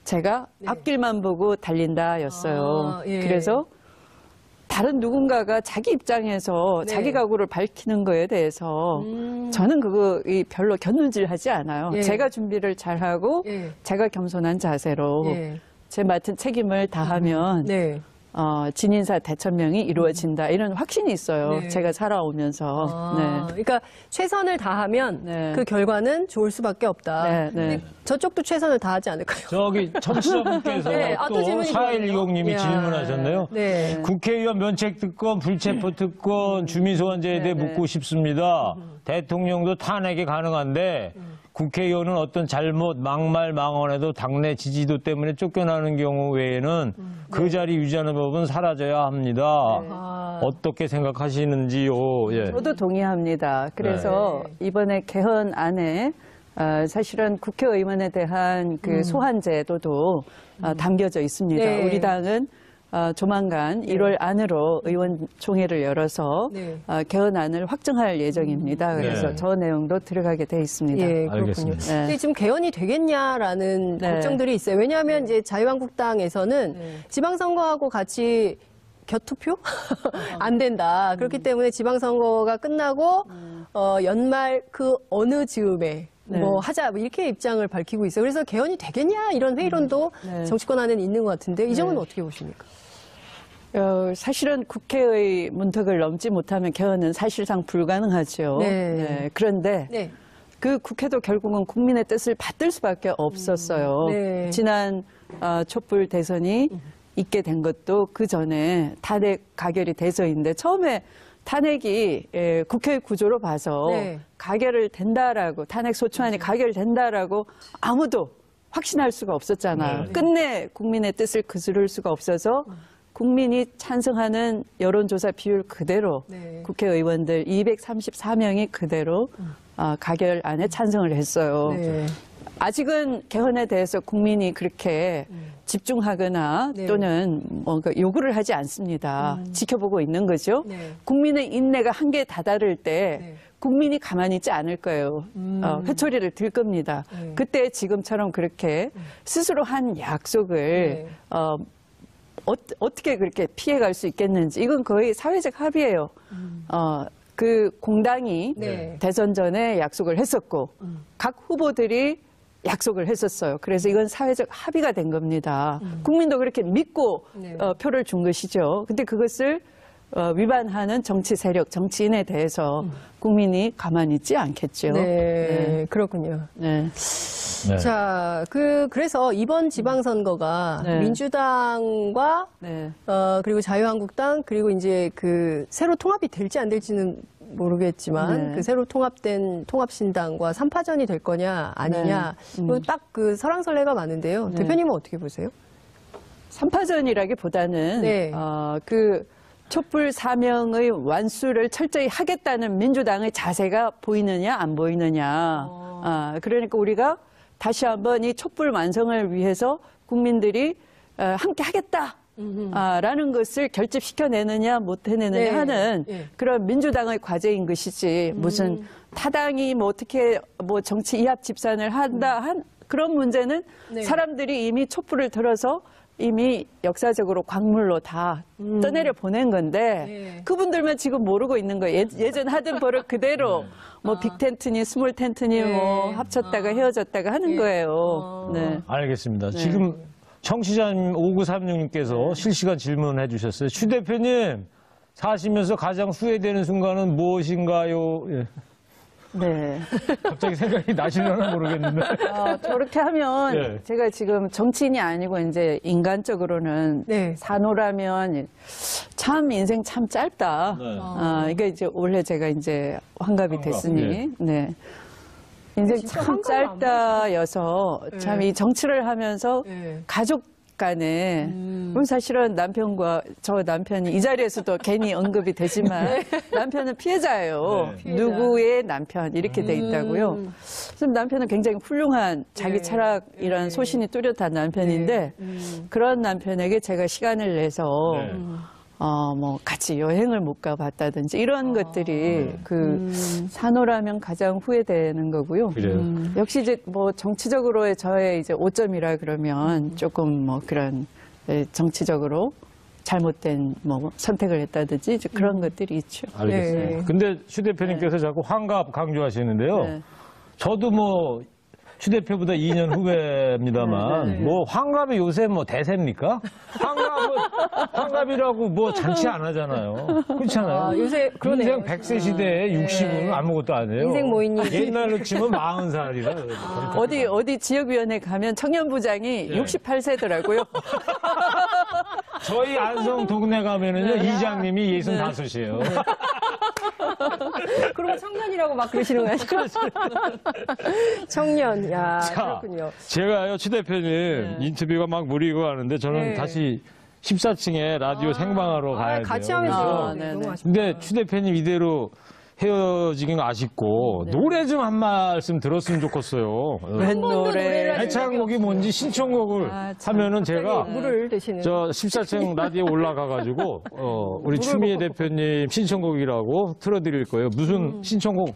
S5: 제가 앞길만 보고 달린다였어요. 그래서 다른 누군가가 자기 입장에서 자기 각오를 밝히는 거에 대해서 저는 그거 별로 견눈질하지 않아요. 제가 준비를 잘하고 제가 겸손한 자세로 제 맡은 책임을 다하면 진인사 대천명이 이루어진다 이런 확신이 있어요. 제가 살아오면서.
S4: 그러니까 최선을 다하면 그 결과는 좋을 수밖에 없다. 근데 저쪽도 최선을 다하지 않을까요?
S3: 저기 청취자분께서 또 4120님이 질문하셨네요. 국회의원 면책특권, 불체포특권, 주민소환제에 대해 묻고 싶습니다. 대통령도 탄핵이 가능한데 국회의원은 어떤 잘못, 막말, 망언에도 당내 지지도 때문에 쫓겨나는 경우 외에는 그 자리 유지하는 법은 사라져야 합니다. 어떻게 생각하시는지요?
S5: 저도 동의합니다. 그래서 이번에 개헌안에 사실은 국회의원에 대한 그 소환 제도도 담겨져 있습니다. 우리 당은 조만간 1월 안으로 의원총회를 열어서 개헌안을 확정할 예정입니다. 그래서 저 내용도 들어가게 돼 있습니다.
S4: 그렇군요. 근데 지금 개헌이 되겠냐라는 걱정들이 있어요. 왜냐하면 이제 자유한국당에서는 지방선거하고 같이 곁투표? 안 된다. 그렇기 때문에 지방선거가 끝나고 연말 그 어느 즈음에 뭐 하자 이렇게 입장을 밝히고 있어요. 그래서 개헌이 되겠냐 이런 회의론도 정치권 안에는 있는 것 같은데 이 점은 어떻게 보십니까?
S5: 사실은 국회의 문턱을 넘지 못하면 개헌은 사실상 불가능하죠. 그런데 그 국회도 결국은 국민의 뜻을 받들 수밖에 없었어요. 지난 촛불 대선이 있게 된 것도 그 전에 탄핵 가결이 돼서인데 처음에 탄핵이 국회 구조로 봐서 가결을 된다라고 탄핵 소추안이 가결된다라고 아무도 확신할 수가 없었잖아요. 끝내 국민의 뜻을 거스를 수가 없어서 국민이 찬성하는 여론조사 비율 그대로 국회의원들 234명이 그대로 가결안에 찬성을 했어요. 아직은 개헌에 대해서 국민이 그렇게 집중하거나 또는 뭔가 요구를 하지 않습니다. 지켜보고 있는 거죠. 국민의 인내가 한계에 다다를 때 국민이 가만히 있지 않을 거예요. 회초리를 들 겁니다. 그때 지금처럼 그렇게 스스로 한 약속을 어떻게 그렇게 피해갈 수 있겠는지 이건 거의 사회적 합의예요. 그 공당이 대선 전에 약속을 했었고 각 후보들이 약속을 했었어요. 그래서 이건 사회적 합의가 된 겁니다. 국민도 그렇게 믿고 표를 준 것이죠. 근데 그것을 위반하는 정치 세력, 정치인에 대해서 국민이 가만히 있지 않겠죠.
S4: 그렇군요. 자, 그래서 이번 지방선거가 민주당과 그리고 자유한국당 그리고 이제 그 새로 통합이 될지 안 될지는 모르겠지만 그 새로 통합된 통합신당과 3파전이 될 거냐 아니냐 딱 그 설왕설래가 많은데요. 대표님은 어떻게 보세요?
S5: 3파전이라기보다는 그 촛불 사명의 완수를 철저히 하겠다는 민주당의 자세가 보이느냐 안 보이느냐. 그러니까 우리가 다시 한번 이 촛불 완성을 위해서 국민들이 함께 하겠다. 라는 것을 결집시켜내느냐 못 해내느냐 하는 그런 민주당의 과제인 것이지 무슨 타당이 뭐 어떻게 뭐 정치 이합 집산을 한다 한 그런 문제는 사람들이 이미 촛불을 들어서 이미 역사적으로 광물로 다 떠내려 보낸 건데 그분들만 지금 모르고 있는 거예요. 예전 하던 버릇 그대로 뭐 빅텐트니 스몰 텐트니 뭐 합쳤다가 헤어졌다가 하는 거예요.
S3: 알겠습니다. 지금 청취자님 5936님께서 실시간 질문해 주셨어요. 추 대표님 사시면서 가장 후회되는 순간은 무엇인가요? 갑자기 생각이 나시려나 모르겠는데.
S5: 저렇게 하면 제가 지금 정치인이 아니고 이제 인간적으로는 산호라면 참 인생 참 짧다. 이게 이제 원래 제가 이제 환갑이 됐으니. 인생
S4: 진짜
S5: 참
S4: 한가위 안
S5: 짧다여서
S4: 네.
S5: 참 이 정치를 하면서
S4: 네.
S5: 가족 간에 사실은 저 남편이 이 자리에서도 괜히 언급이 되지만 남편은 피해자예요.
S3: 네.
S5: 누구의 남편 이렇게 돼 있다고요. 그래서 남편은 굉장히 훌륭한 자기 철학이란 소신이 뚜렷한 남편인데 그런 남편에게 제가 시간을 내서
S3: 네.
S5: 뭐 같이 여행을 못 가봤다든지 이런 것들이 그 산호라면 가장 후회되는 거고요.
S3: 그래요.
S5: 역시 이제 뭐 정치적으로의 저의 이제 오점이라 그러면 조금 뭐 그런 정치적으로 잘못된 뭐 선택을 했다든지 이제 그런 것들이 있죠.
S3: 알겠습니다.
S4: 네.
S3: 근데 휴 대표님께서 자꾸 환갑 강조하시는데요.
S5: 네.
S3: 저도 뭐 휴 대표보다 2년 후배입니다만 뭐 환갑이 요새 뭐 대세입니까? 환갑이라고 뭐 잔치 안 하잖아요. 그렇잖아요.
S4: 아, 요새 그러네요.
S3: 인생 100세 시대에 60은 아무것도 안 해요.
S4: 인생 모임이.
S3: 옛날로 치면 40살이라.
S5: 어디 지역위원회 가면 청년부장이
S3: 네.
S5: 68세더라고요.
S3: 저희 안성 동네 가면은요 이장님이 65이에요.
S4: 그러면 청년이라고 막 그러시는 거 아니에요? 청년, 야, 그렇군요.
S3: 제가요, 추 대표님 인터뷰가 막 무리고 하는데 저는
S4: 네.
S3: 다시 14층에 라디오 생방하러 가야 돼요.
S4: 같이 하면
S5: 아,
S4: 되죠.
S5: 네네.
S4: 너무 아쉽다.
S3: 근데 추 대표님 이대로 헤어지긴 아쉽고 노래 좀 한 말씀 들었으면 좋겠어요.
S5: 웬 노래.
S3: 애창곡이 뭔지 신청곡을
S5: 참.
S3: 하면은 제가
S4: 물을 드시는.
S3: 저 14층 라디오 올라가가지고 우리 추미애 대표님 신청곡이라고 틀어드릴 거예요. 무슨 신청곡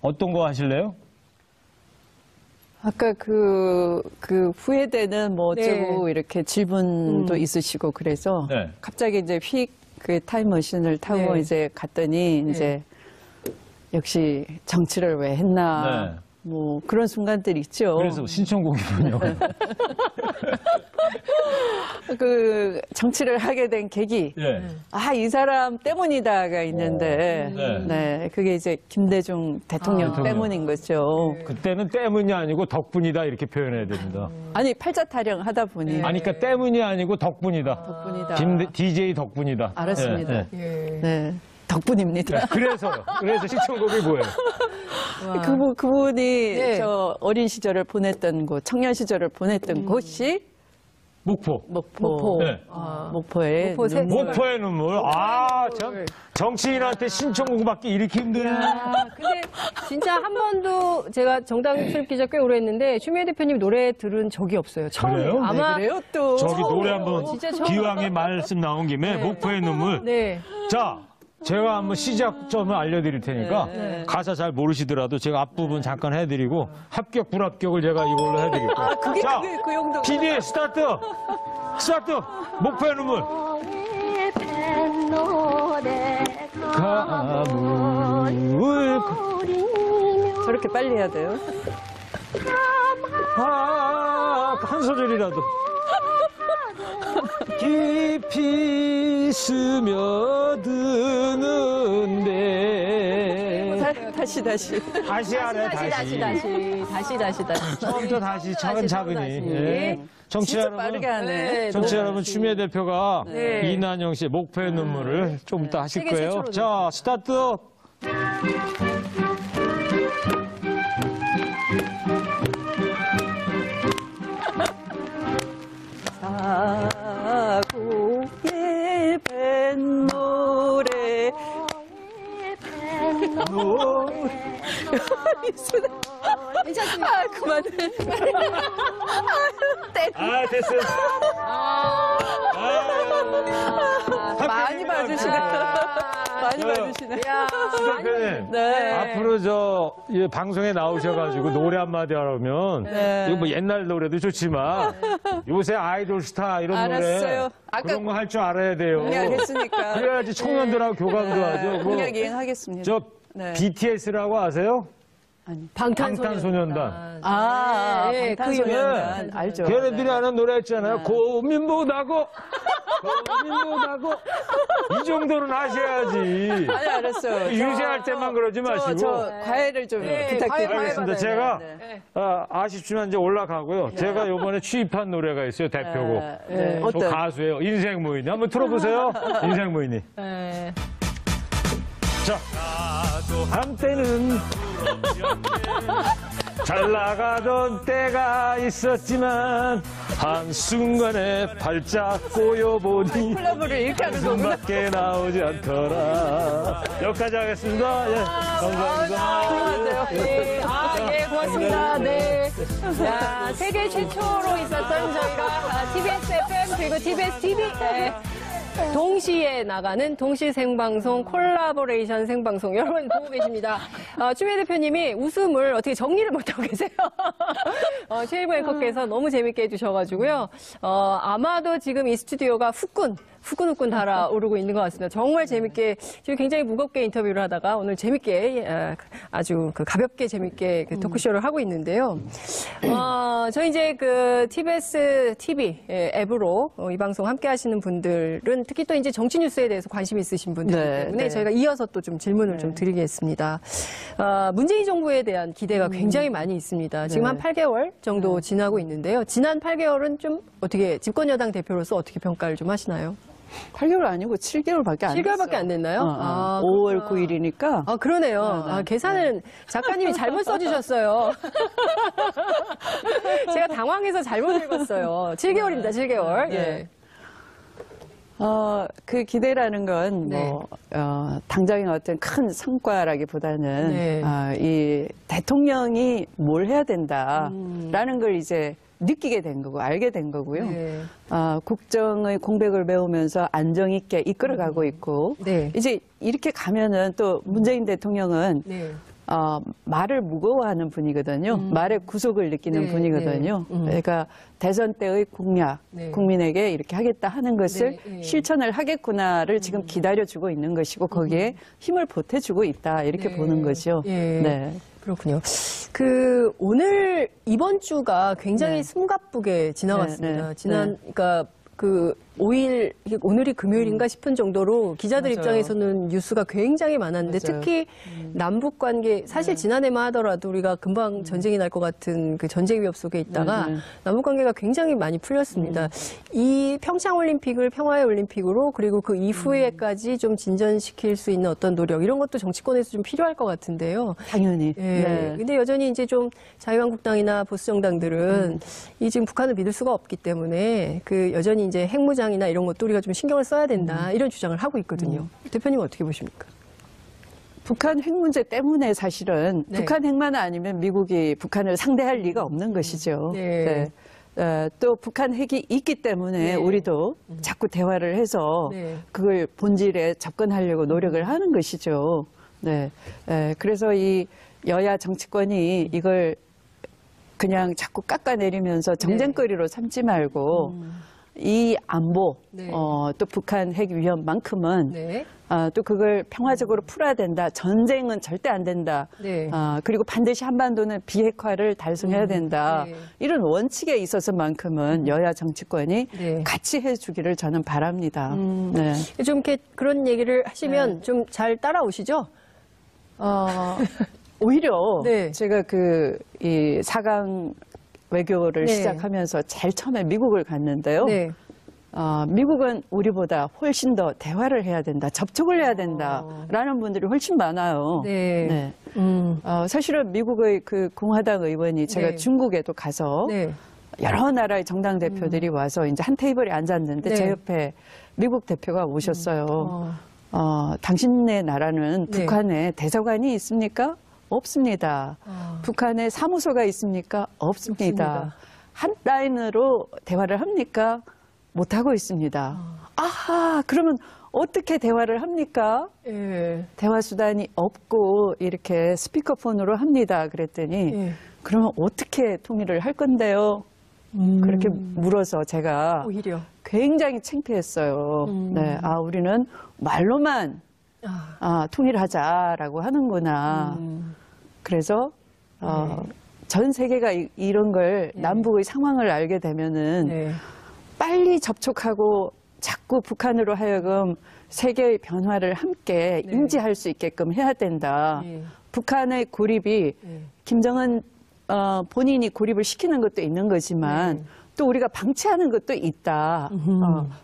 S3: 어떤 거 하실래요?
S5: 아까 그 후회되는 뭐 어쩌고
S4: 네.
S5: 이렇게 질문도 있으시고 그래서
S3: 네.
S5: 갑자기 이제 그 타임머신을 타고
S4: 네.
S5: 이제 갔더니 이제 역시 정치를 왜 했나
S3: 네.
S5: 뭐 그런 순간들이 있죠.
S3: 그래서 신청곡이군요.
S5: 그 정치를 하게 된 계기.
S3: 예.
S5: 이 사람 때문이다가 있는데,
S3: 네.
S5: 네, 그게 이제 김대중 대통령
S3: 대통령.
S5: 때문인 거죠.
S3: 그때는 때문이 아니고 덕분이다 이렇게 표현해야 됩니다.
S5: 아니, 팔자타령 하다 보니.
S3: 아니, 그러니까 때문이 아니고 덕분이다.
S5: 덕분이다.
S3: DJ 덕분이다.
S5: 알았습니다.
S3: 예, 예.
S4: 예.
S5: 네, 덕분입니다.
S3: 그래서 신청곡이 뭐예요?
S5: 그분이
S4: 네.
S5: 저 어린 시절을 보냈던 곳, 청년 시절을 보냈던 곳이
S3: 목포.
S5: 목포.
S3: 네.
S5: 목포의
S4: 목포 새-
S5: 눈물.
S3: 목포의 눈물. 참 정치인한테 신청곡 받기 이렇게 힘드네.
S4: 근데 진짜 한 번도 제가 정당 출입 기자 꽤 오래 했는데 추미애 대표님 노래 들은 적이 없어요. 처음이에요.
S3: 그래요?
S4: 아마
S5: 그래요 또.
S3: 저기 노래 한번
S4: 진짜 처음
S3: 기왕에 말씀 나온 김에 목포의 눈물.
S4: 네.
S3: 자, 제가 한번 시작점을 알려드릴 테니까 가사 잘 모르시더라도 제가 앞부분 잠깐 해드리고 합격 불합격을 제가 이걸로 해드릴게요.
S5: 그게
S3: 자,
S5: 그 용도.
S3: PD 스타트. 목포의 눈물. 가물
S5: 저렇게 빨리 해야 돼요?
S3: 한 소절이라도 깊이 스며드는데
S5: 다시.
S3: 다시 하래 다시 처음부터 다시 차근차근히 예. 정치
S5: 진짜
S3: 여러분
S5: 빠르게 하네.
S3: 정치 여러분 추미애 대표가
S4: 네.
S3: 이난영 씨의 목표의 눈물을 좀 이따 하실
S4: 세계
S3: 거예요.
S4: 최초로
S3: 자 스타트.
S5: 사고의 밴 노래. 그만해.
S3: 됐어.
S5: 많이 봐주시네. 많이 봐주시네.
S3: 대표님.
S5: 네.
S3: 앞으로 이 방송에 나오셔가지고 노래 한마디 하라면
S5: 네.
S3: 이거 뭐 옛날 노래도 좋지만 요새 아이돌 스타 이런
S5: 알았어요.
S3: 노래
S5: 아까
S3: 그런 거 할 줄 알아야 돼요.
S5: 그냥 했으니까.
S3: 그래야지 청년들하고 교감도 하죠. 뭐,
S5: 그냥 이행하겠습니다.
S3: 저
S5: 네.
S3: BTS라고 아세요?
S4: 방탄소년단. 네,
S5: 방탄소년단
S3: 그
S5: 알죠.
S3: 걔네들이 하는 노래 있잖아요. 고민보다고 이 정도는 하셔야지.
S5: 아니, 알았어요.
S3: 유세할 때만 그러지 마시고.
S5: 저 과외를 좀 부탁드립니다.
S3: 알겠습니다. 제가 아쉽지만 이제 올라가고요. 제가 요번에 취입한 노래가 있어요. 대표곡.
S5: 네.
S3: 저
S5: 어떤?
S3: 가수예요. 인생 무인이. 한번 틀어보세요. 인생 무인이.
S4: 네.
S3: 자, 한때는 잘 나가던 때가 있었지만 한순간에 발짝 꼬여보니
S5: 콜라보를 이렇게 하는 거구나.
S3: 밖에 나오지 않더라. 여기까지 하겠습니다. 예, 감사합니다.
S4: 네, 예, 고맙습니다. 네. 자, 세계 최초로 있었던 저희가 TBS FM 그리고 TBS TV 동시에 나가는 동시 생방송 콜라보레이션 생방송 여러분 보고 계십니다. 추미애 대표님이 웃음을 어떻게 정리를 못하고 계세요. 최일구 앵커께서 너무 재밌게 해주셔가지고요. 아마도 지금 이 스튜디오가 후끈후끈 달아오르고 있는 것 같습니다. 정말 재밌게 지금 굉장히 무겁게 인터뷰를 하다가 오늘 재밌게 아주 가볍게 재밌게 토크쇼를 하고 있는데요. 저희 이제 TBS TV 앱으로 이 방송 함께 하시는 분들은 특히 또 이제 정치 뉴스에 대해서 관심 있으신 분들이기 때문에 저희가 이어서 또 좀 질문을 좀 드리겠습니다. 문재인 정부에 대한 기대가 굉장히 많이 있습니다. 지금 한 8개월 정도 지나고 있는데요. 지난 8개월은 좀 어떻게 집권 여당 대표로서 어떻게 평가를 좀 하시나요?
S5: 8개월 아니고 7개월밖에 안 됐어요.
S4: 7개월밖에 안 됐나요?
S5: 5월 9일이니까.
S4: 그러네요. 계산은 작가님이 잘못 써주셨어요. 제가 당황해서 잘못 읽었어요. 7개월입니다, 7개월. 예.
S5: 그 기대라는 건 당장의 어떤 큰 성과라기보다는 이 대통령이 뭘 해야 된다라는 걸 이제 느끼게 된 거고 알게 된 거고요. 국정의 공백을 메우면서 안정 있게 이끌어가고 있고 이제 이렇게 가면은 또 문재인 대통령은 말을 무거워하는 분이거든요. 말의 구속을 느끼는 분이거든요. 그러니까 대선 때의 공약, 국민에게 이렇게 하겠다 하는 것을 실천을 하겠구나를 지금 기다려주고 있는 것이고 거기에 힘을 보태주고 있다 이렇게 보는 거죠. 네.
S4: 그렇군요. 오늘 이번 주가 굉장히 숨가쁘게 지나갔습니다. 그러니까 5일, 오늘이 금요일인가 싶은 정도로 기자들 입장에서는 뉴스가 굉장히 많았는데 특히 남북 관계, 사실 지난해만 하더라도 우리가 금방 전쟁이 날 것 같은 그 전쟁 위협 속에 있다가 남북 관계가 굉장히 많이 풀렸습니다. 이 평창 올림픽을 평화의 올림픽으로 그리고 그 이후에까지 좀 진전시킬 수 있는 어떤 노력 이런 것도 정치권에서 좀 필요할 것 같은데요.
S5: 당연히.
S4: 근데 여전히 이제 좀 자유한국당이나 보수 정당들은 이 지금 북한을 믿을 수가 없기 때문에 여전히 이제 핵무장이나 이런 것도 우리가 좀 신경을 써야 된다 이런 주장을 하고 있거든요. 대표님은 어떻게 보십니까?
S5: 북한 핵 문제 때문에 사실은 북한 핵만 아니면 미국이 북한을 상대할 리가 없는 것이죠. 또 북한 핵이 있기 때문에 우리도 자꾸 대화를 해서 그걸 본질에 접근하려고 노력을 하는 것이죠. 그래서 이 여야 정치권이 이걸 그냥 자꾸 깎아내리면서 정쟁거리로 삼지 말고 이 안보, 또 북한 핵 위협만큼은 또 그걸 평화적으로 풀어야 된다. 전쟁은 절대 안 된다. 그리고 반드시 한반도는 비핵화를 달성해야 된다. 이런 원칙에 있어서만큼은 여야 정치권이 같이 해주기를 저는 바랍니다.
S4: 좀 이렇게 그런 얘기를 하시면 좀 잘 따라오시죠?
S5: 오히려 제가 이 4강 외교를 시작하면서 제일 처음에 미국을 갔는데요. 미국은 우리보다 훨씬 더 대화를 해야 된다, 접촉을 해야 된다라는 분들이 훨씬 많아요. 사실은 미국의 그 공화당 의원이 제가 중국에도 가서 여러 나라의 정당 대표들이 와서 이제 한 테이블에 앉았는데 제 옆에 미국 대표가 오셨어요. 당신네 나라는 북한에 대사관이 있습니까? 없습니다. 북한에 사무소가 있습니까? 없습니다. 한 라인으로 대화를 합니까? 못하고 있습니다. 아하, 그러면 어떻게 대화를 합니까? 대화 수단이 없고 이렇게 스피커폰으로 합니다. 그랬더니 그러면 어떻게 통일을 할 건데요? 그렇게 물어서 제가 오히려 굉장히 창피했어요. 우리는 말로만 통일하자라고 하는구나. 그래서 전 세계가 이런 걸 남북의 상황을 알게 되면은 빨리 접촉하고 자꾸 북한으로 하여금 세계의 변화를 함께 인지할 수 있게끔 해야 된다. 북한의 고립이 김정은 본인이 고립을 시키는 것도 있는 거지만 또 우리가 방치하는 것도 있다.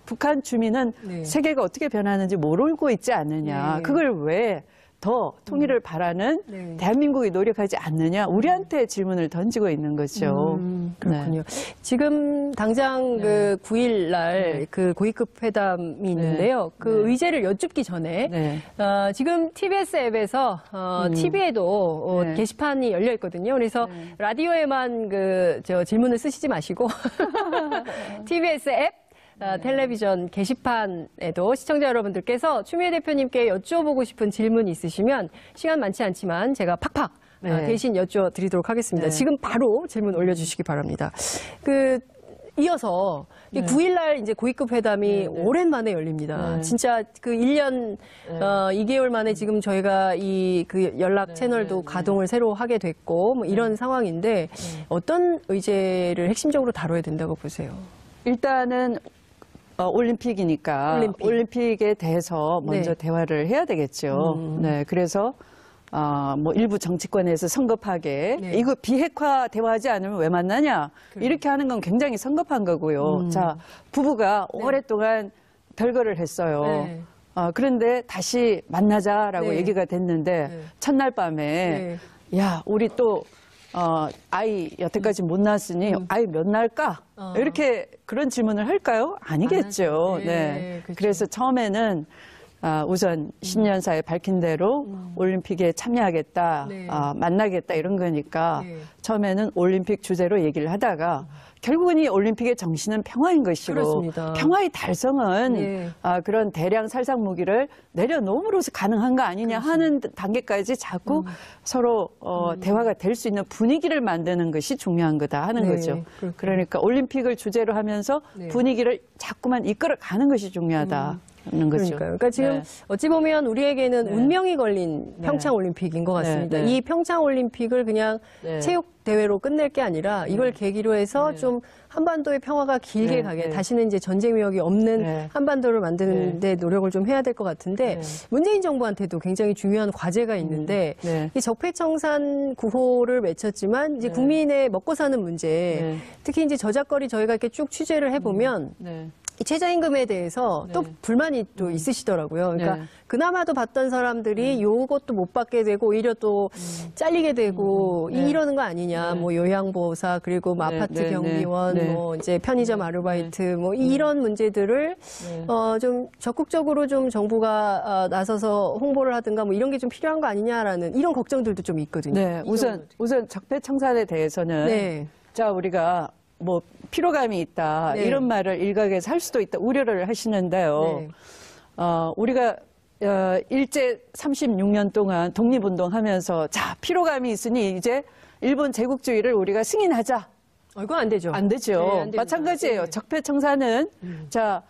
S5: 북한 주민은 세계가 어떻게 변하는지 모르고 있지 않느냐. 그걸 왜 더 통일을 바라는
S4: 네.
S5: 대한민국이 노력하지 않느냐 우리한테 질문을 던지고 있는 거죠.
S4: 그렇군요. 지금 당장 그 9일 날 그 고위급 회담이 있는데요. 그 의제를 여쭙기 전에 지금 TBS 앱에서 TV에도 게시판이 열려 있거든요. 그래서 라디오에만 저 질문을 쓰시지 마시고 TBS 앱 텔레비전 게시판에도 시청자 여러분들께서 추미애 대표님께 여쭤보고 싶은 질문이 있으시면 시간 많지 않지만 제가 팍팍 대신 여쭤드리도록 하겠습니다. 지금 바로 질문 올려주시기 바랍니다. 이어서 9일날 이제 고위급 회담이 오랜만에 열립니다. 진짜 그 1년 2개월 만에 지금 저희가 그 연락 채널도 가동을 새로 하게 됐고 뭐 이런 상황인데 어떤 의제를 핵심적으로 다뤄야 된다고 보세요?
S5: 일단은 올림픽이니까 올림픽에 대해서 먼저 대화를 해야 되겠죠. 네, 그래서 뭐 일부 정치권에서 성급하게 이거 비핵화 대화하지 않으면 왜 만나냐 이렇게 하는 건 굉장히 성급한 거고요. 자, 부부가 오랫동안 별거를 했어요. 그런데 다시 만나자라고 얘기가 됐는데 첫날 밤에 야, 우리 또 아이 여태까지 못 낳았으니 아이 몇 날까? 이렇게 그런 질문을 할까요? 아니겠죠. 네.
S4: 그렇죠.
S5: 그래서 처음에는 우선 신년사에 밝힌 대로 올림픽에 참여하겠다, 만나겠다 이런 거니까 처음에는 올림픽 주제로 얘기를 하다가 결국은 이 올림픽의 정신은 평화인 것이고
S4: 그렇습니다.
S5: 평화의 달성은 그런 대량 살상 무기를 내려놓음으로써 가능한 거 아니냐 하는 단계까지 자꾸 서로 대화가 될 수 있는 분위기를 만드는 것이 중요한 거다 하는 거죠. 그러니까 올림픽을 주제로 하면서 분위기를 자꾸만 이끌어가는 것이 중요하다. 거죠.
S4: 그러니까 지금 어찌 보면 우리에게는 운명이 걸린 평창 올림픽인 것 같습니다. 이 평창 올림픽을 그냥 체육 대회로 끝낼 게 아니라 이걸 계기로 해서 좀 한반도의 평화가 길게 가게 다시는 이제 전쟁 위협이 없는 한반도를 만드는 데 노력을 좀 해야 될 것 같은데 문재인 정부한테도 굉장히 중요한 과제가 있는데 이 적폐청산 구호를 외쳤지만 이제 국민의 먹고 사는 문제 특히 이제 저작거리 저희가 이렇게 쭉 취재를 해보면 이 최저임금에 대해서 또 불만이 또 있으시더라고요. 그러니까 그나마도 받던 사람들이 요것도 못 받게 되고 오히려 또 잘리게 되고 이러는 거 아니냐. 뭐 요양보호사 그리고 뭐 아파트 경비원 뭐 이제 편의점 아르바이트 뭐 이런 문제들을 좀 적극적으로 좀 정부가 나서서 홍보를 하든가 뭐 이런 게 좀 필요한 거 아니냐라는 이런 걱정들도 좀 있거든요.
S5: 네, 우선 적폐청산에 대해서는 자 우리가 뭐 피로감이 있다 이런 말을 일각에서 할 수도 있다 우려를 하시는데요. 우리가 일제 36년 동안 독립운동하면서 자 피로감이 있으니 이제 일본 제국주의를 우리가 승인하자.
S4: 이거 안 되죠.
S5: 안 되죠. 안 마찬가지예요. 적폐청산은 자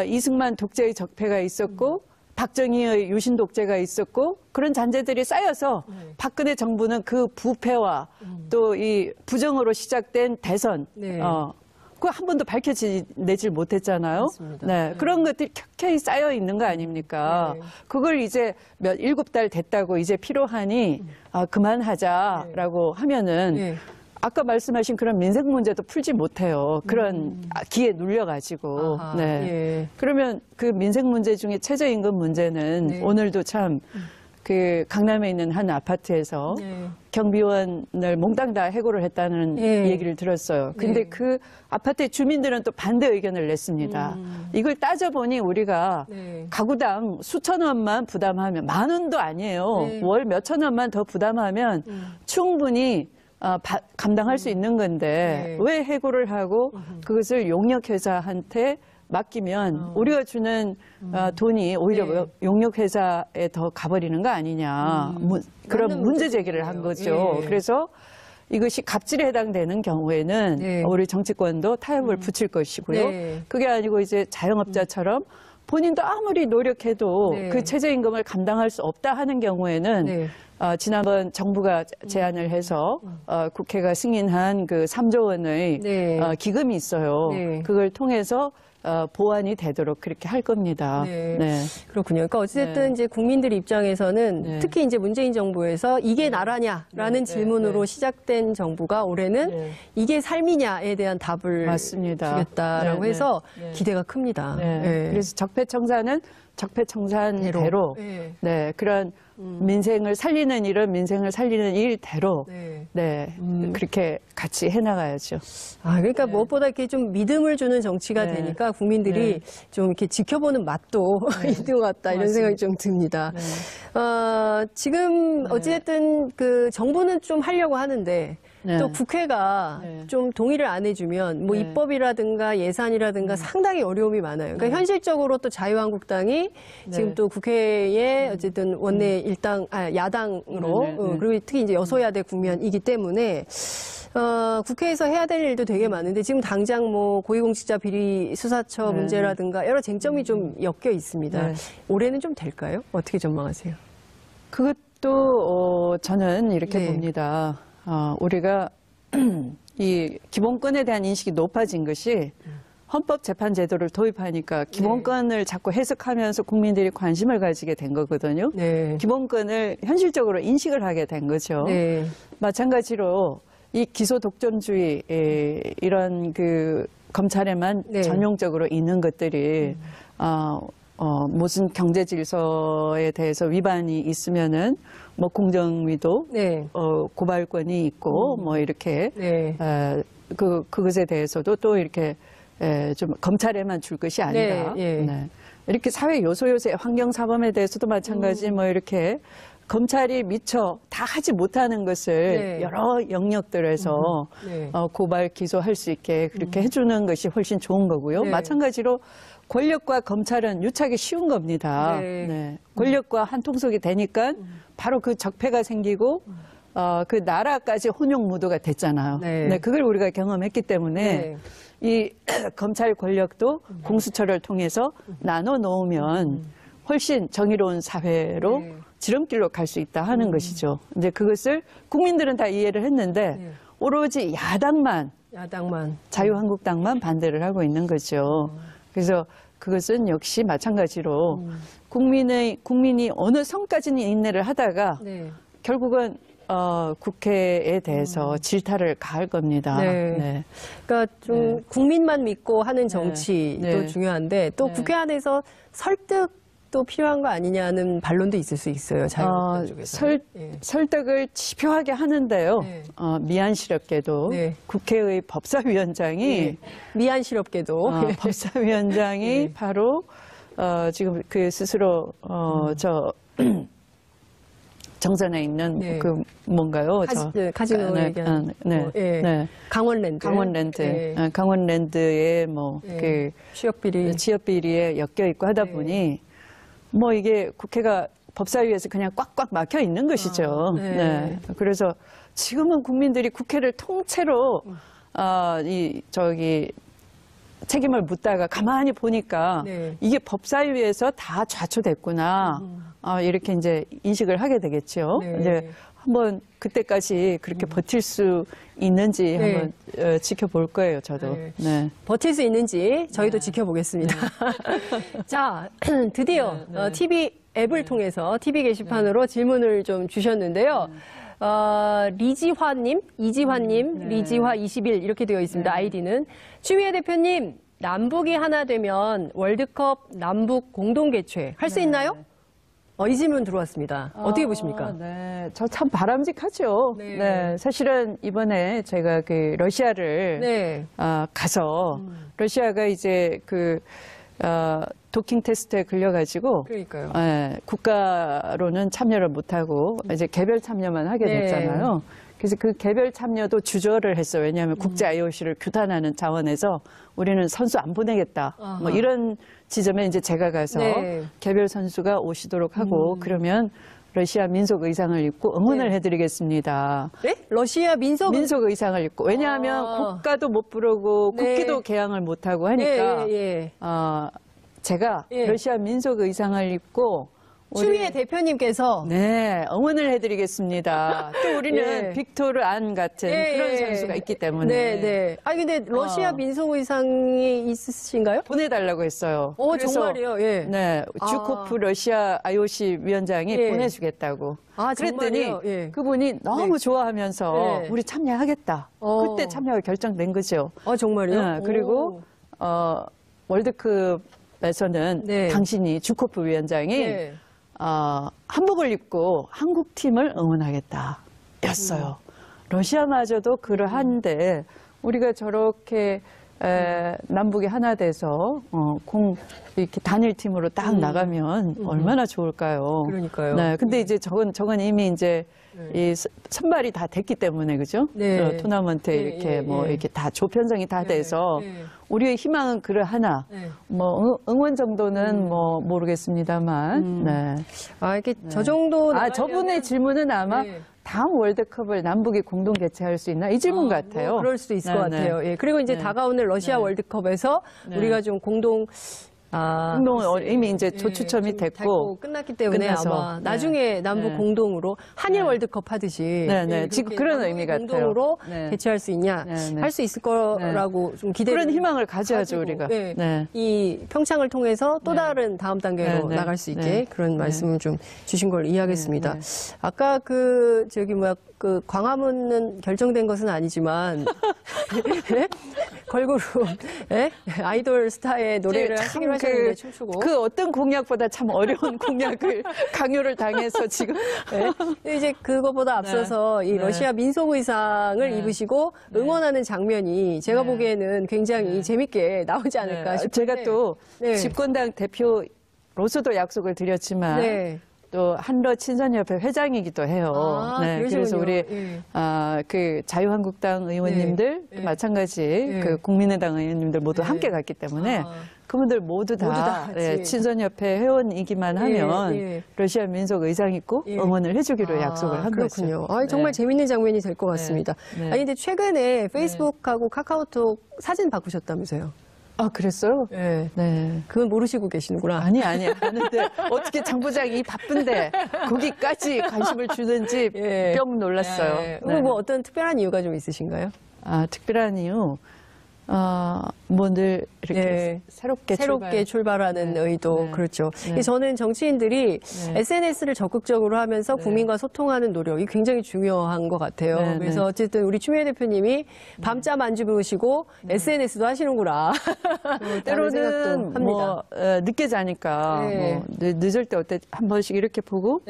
S5: 이승만 독재의 적폐가 있었고 박정희의 유신 독재가 있었고 그런 잔재들이 쌓여서 박근혜 정부는 그 부패와 또 이 부정으로 시작된 대선 그거 한 번도 밝혀내질 못했잖아요. 그런 것들이 켜켜이 쌓여 있는 거 아닙니까? 그걸 이제 7달 됐다고 이제 필요하니 그만하자라고 하면은 아까 말씀하신 그런 민생 문제도 풀지 못해요. 그런 기에 눌려가지고. 그러면 그 민생 문제 중에 최저임금 문제는 오늘도 참 그 강남에 있는 한 아파트에서 경비원을 몽땅 다 해고를 했다는 얘기를 들었어요. 근데 그 아파트의 주민들은 또 반대 의견을 냈습니다. 이걸 따져보니 우리가 가구당 수천 원만 부담하면 10,000원도 아니에요. 월 몇천 원만 더 부담하면 충분히 감당할 수 있는 건데 왜 해고를 하고 그것을 용역회사한테 맡기면 우리가 주는 돈이 오히려 용역회사에 더 가버리는 거 아니냐. 그런 문제 제기를 한 거죠. 그래서 이것이 갑질에 해당되는 경우에는 우리 정치권도 타협을 붙일 것이고요. 그게 아니고 이제 자영업자처럼 본인도 아무리 노력해도 그 최저임금을 감당할 수 없다 하는 경우에는 지난번 정부가 제안을 해서 국회가 승인한 그 3조 원의 기금이 있어요. 그걸 통해서 보완이 되도록 그렇게 할 겁니다.
S4: 그렇군요. 그러니까 어쨌든 이제 국민들 입장에서는 특히 이제 문재인 정부에서 이게 나라냐라는 질문으로 시작된 정부가 올해는 이게 삶이냐에 대한 답을 주겠다라고 해서 기대가 큽니다.
S5: 그래서 적폐청산은 적폐청산대로 그런 민생을 살리는 일은 민생을 살리는 일대로 그렇게 같이 해나가야죠.
S4: 그러니까 무엇보다 이렇게 좀 믿음을 주는 정치가 되니까 국민들이 좀 이렇게 지켜보는 맛도 있는 것 같다 이런 생각이 좀 듭니다. 지금 어찌됐든 그 정부는 좀 하려고 하는데 또 국회가 좀 동의를 안 해주면 뭐 입법이라든가 예산이라든가 상당히 어려움이 많아요. 그러니까 현실적으로 또 자유한국당이 지금 또 국회에 어쨌든 원내 야당으로 그리고 특히 이제 여소야대 국면이기 때문에 국회에서 해야 될 일도 되게 많은데 지금 당장 뭐 고위공직자 비리 수사처 문제라든가 여러 쟁점이 좀 엮여 있습니다. 올해는 좀 될까요? 어떻게 전망하세요?
S5: 그것도 저는 이렇게 봅니다. 우리가 이 기본권에 대한 인식이 높아진 것이 헌법재판제도를 도입하니까 기본권을 자꾸 해석하면서 국민들이 관심을 가지게 된 거거든요. 기본권을 현실적으로 인식을 하게 된 거죠. 마찬가지로 이 기소 독점주의 이런 그 검찰에만 전용적으로 있는 것들이 무슨 경제 질서에 대해서 위반이 있으면은 뭐 공정위도 고발권이 있고 뭐 이렇게 그것에 대해서도 또 이렇게 좀 검찰에만 줄 것이 아니라 이렇게 사회 요소요소의 환경사범에 대해서도 마찬가지 뭐 이렇게 검찰이 미처 다 하지 못하는 것을 여러 영역들에서 고발 기소할 수 있게 그렇게 해주는 것이 훨씬 좋은 거고요. 마찬가지로 권력과 검찰은 유착이 쉬운 겁니다. 권력과 한통속이 되니까 바로 그 적폐가 생기고 그 나라까지 혼용 무도가 됐잖아요. 그걸 우리가 경험했기 때문에 이 검찰 권력도 공수처를 통해서 나눠 놓으면 훨씬 정의로운 사회로 지름길로 갈 수 있다 하는 것이죠. 이제 그것을 국민들은 다 이해를 했는데 오로지 야당만 자유한국당만 반대를 하고 있는 거죠. 그래서 그것은 역시 마찬가지로 국민이 어느 선까지는 인내를 하다가 결국은 국회에 대해서 질타를 가할 겁니다.
S4: 그러니까 좀 국민만 믿고 하는 정치도 중요한데 또 국회 안에서 설득도 필요한 거 아니냐는 반론도 있을 수 있어요. 자유한국당 쪽에서.
S5: 설득을 지표하게 하는데요. 미안스럽게도 국회의 법사위원장이 법사위원장이 바로 지금 그 스스로 정선에 있는 그 뭔가요?
S4: 카지노 얘기하는
S5: 강원랜드의 뭐 그 취업 비리에 엮여 있고 하다 보니 뭐 이게 국회가 법사위에서 그냥 꽉꽉 막혀 있는 것이죠. 그래서 지금은 국민들이 국회를 통째로 책임을 묻다가 가만히 보니까 이게 법사위에서 다 좌초됐구나. 이렇게 이제 인식을 하게 되겠죠. 이제 한번 그때까지 그렇게 버틸 수 있는지 한번 지켜볼 거예요, 저도.
S4: 버틸 수 있는지 저희도 지켜보겠습니다. 자, 드디어 TV 앱을 통해서 TV 게시판으로 질문을 좀 주셨는데요. 리지화님, 이지화님, 리지화 21 이렇게 되어 있습니다. 아이디는. 추미애 대표님, 남북이 하나 되면 월드컵 남북 공동 개최 할 수 있나요? 이 질문 들어왔습니다. 어떻게 보십니까?
S5: 저 참 바람직하죠. 사실은 이번에 제가 그 러시아를 가서 러시아가 이제 그 도킹 테스트에 걸려가지고 국가로는 참여를 못하고 이제 개별 참여만 하게 됐잖아요. 그래서 그 개별 참여도 주저를 했어요. 왜냐하면 국제 IOC를 규탄하는 차원에서 우리는 선수 안 보내겠다. 뭐 이런 지점에 이제 제가 가서 개별 선수가 오시도록 하고 그러면 러시아 민속 의상을 입고 응원을 해드리겠습니다.
S4: 러시아 민속
S5: 의상을 입고. 왜냐하면 국가도 못 부르고 국기도 개항을 못하고 하니까 제가 러시아 민속 의상을 입고
S4: 추미애 대표님께서
S5: 응원을 해드리겠습니다. 또 우리는 빅토르 안 같은 그런 선수가 있기 때문에.
S4: 근데 러시아 민속 의상이 있으신가요?
S5: 보내달라고 했어요.
S4: 정말이요?
S5: 주코프 러시아 IOC 위원장이 보내주겠다고. 그랬더니 그분이 너무 좋아하면서 우리 참여하겠다. 그때 참여가 결정된 거죠.
S4: 정말이요?
S5: 그리고 월드컵에서는 당신이 주코프 위원장이 한복을 입고 한국 팀을 응원하겠다였어요. 러시아마저도 그러한데 우리가 저렇게 남북이 하나 돼서 이렇게 단일팀으로 딱 나가면 얼마나 좋을까요?
S4: 그러니까요.
S5: 네, 근데 이제 저건 이미 이제 이 선발이 다 됐기 때문에 그죠?
S4: 네.
S5: 토너먼트에 이렇게 이렇게 다 조편성이 다 돼서 우리의 희망은 그러하나 뭐 응원 정도는 뭐 모르겠습니다만. 네.
S4: 이렇게 저 정도
S5: 저분의 질문은 아마 다음 월드컵을 남북이 공동 개최할 수 있나? 이 질문 같아요.
S4: 그럴 수도 있을 것 같아요. 예. 그리고 이제 다가오는 러시아 월드컵에서 우리가 좀 공동
S5: 이미 이제 조추첨이 됐고
S4: 끝났기 때문에
S5: 끝나서.
S4: 아마 나중에 남북 공동으로 한일 월드컵 하듯이
S5: 지금 그런 의미 같아요.
S4: 공동으로 개최할 수 있냐 할 수 있을 거라고 좀 기대.
S5: 그런 희망을 가져야죠 우리가.
S4: 이 평창을 통해서 또 다른 다음 단계로 나갈 수 있게 그런 말씀을 좀 주신 걸 이해하겠습니다. 아까 그 광화문은 결정된 것은 아니지만 걸그룹 아이돌 스타의 노래를 하시기로 하셨는데 춤추고
S5: 그 어떤 공약보다 참 어려운 공약을 강요를 당해서 지금
S4: 이제 그거보다 앞서서 이 러시아 민속 의상을 입으시고 응원하는 장면이 제가 보기에는 굉장히 재밌게 나오지 않을까 싶은데
S5: 제가 또 집권당 대표로서도 약속을 드렸지만 또 한러 친선협회 회장이기도 해요. 그래서 우리 그 자유한국당 의원님들 마찬가지 그 국민의당 의원님들 모두 함께 갔기 때문에 그분들 모두 다 친선협회 회원이기만 하면 러시아 민속 의상 입고 응원을 해주기로 약속을 한
S4: 그렇군요. 정말 재밌는 장면이 될 것 같습니다. 아니 근데 최근에 페이스북하고 카카오톡 사진 바꾸셨다면서요?
S5: 그랬어요?
S4: 네. 그건 모르시고 계시는구나.
S5: 아니. 아는데 어떻게 장 부장이 바쁜데 거기까지 관심을 주는지 뿅 놀랐어요.
S4: 뭐 어떤 특별한 이유가 좀 있으신가요?
S5: 특별한 이유? 뭐 늘 이렇게 새롭게
S4: 출발하는 의도. 그렇죠. 저는 정치인들이 SNS를 적극적으로 하면서 국민과 소통하는 노력이 굉장히 중요한 것 같아요. 그래서 어쨌든 우리 추미애 대표님이 밤잠 안 주무시고 SNS도 하시는구나.
S5: 때로는 뭐 늦게 자니까 뭐 늦을 때 어때 한 번씩 이렇게 보고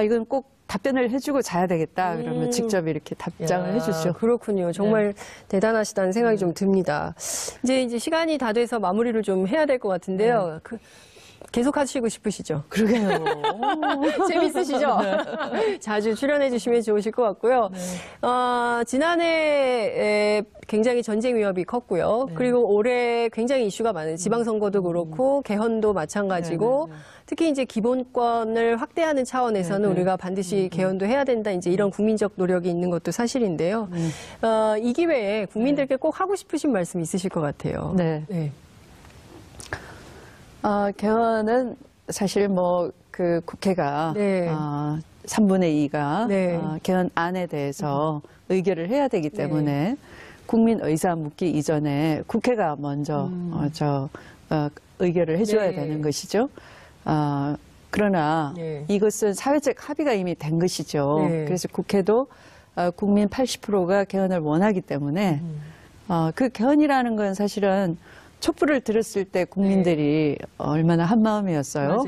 S5: 이건 꼭 답변을 해주고 자야 되겠다. 그러면 직접 이렇게 답장을 해주죠.
S4: 그렇군요. 정말 대단하시다는 생각이 좀 듭니다. 이제 시간이 다 돼서 마무리를 좀 해야 될 것 같은데요. 계속 하시고 싶으시죠?
S5: 그러게요.
S4: 재밌으시죠? 자주 출연해 주시면 좋으실 것 같고요. 지난해 굉장히 전쟁 위협이 컸고요. 그리고 올해 굉장히 이슈가 많은 지방선거도 그렇고 개헌도 마찬가지고 특히 이제 기본권을 확대하는 차원에서는 우리가 반드시 개헌도 해야 된다. 이제 이런 국민적 노력이 있는 것도 사실인데요. 이 기회에 국민들께 꼭 하고 싶으신 말씀 있으실 것 같아요. 네.
S5: 개헌은 사실 뭐 그 국회가 3분의 2가 개헌안에 대해서 의결을 해야 되기 때문에 국민 의사 묻기 이전에 국회가 먼저 의결을 해줘야 되는 것이죠. 그러나 이것은 사회적 합의가 이미 된 것이죠. 그래서 국회도 국민 80%가 개헌을 원하기 때문에 그 개헌이라는 건 사실은 촛불을 들었을 때 국민들이 얼마나 한마음이었어요.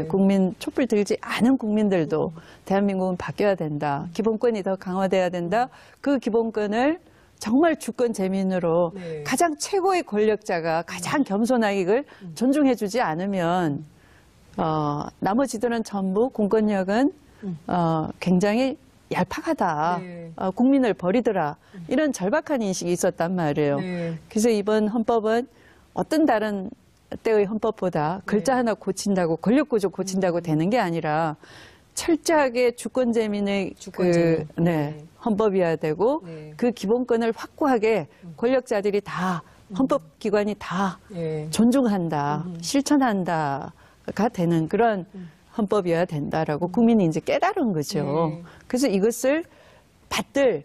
S5: 국민 촛불 들지 않은 국민들도 대한민국은 바뀌어야 된다. 기본권이 더 강화돼야 된다. 그 기본권을 정말 주권 재민으로 가장 최고의 권력자가 가장 겸손하게 이걸 존중해주지 않으면 나머지들은 전부 공권력은 굉장히 얄팍하다. 국민을 버리더라. 이런 절박한 인식이 있었단 말이에요. 그래서 이번 헌법은 어떤 다른 때의 헌법보다 글자 하나 고친다고 권력구조 고친다고 되는 게 아니라 철저하게 주권재민의 헌법이어야 되고 그 기본권을 확고하게 권력자들이 다 헌법기관이 다 존중한다, 실천한다가 되는 그런 헌법이어야 된다라고 국민이 이제 깨달은 거죠. 그래서 이것을 받들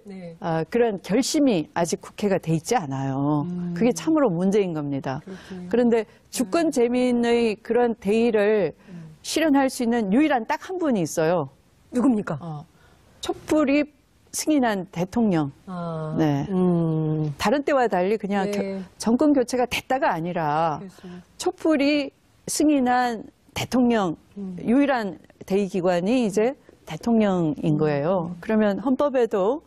S5: 그런 결심이 아직 국회가 돼 있지 않아요. 그게 참으로 문제인 겁니다. 그런데 주권 재민의 그런 대의를 실현할 수 있는 유일한 딱 한 분이 있어요.
S4: 누굽니까?
S5: 촛불이 승인한 대통령. 다른 때와 달리 그냥 정권 교체가 됐다가 아니라 촛불이 승인한 대통령 유일한 대의기관이 이제 대통령인 거예요. 그러면 헌법에도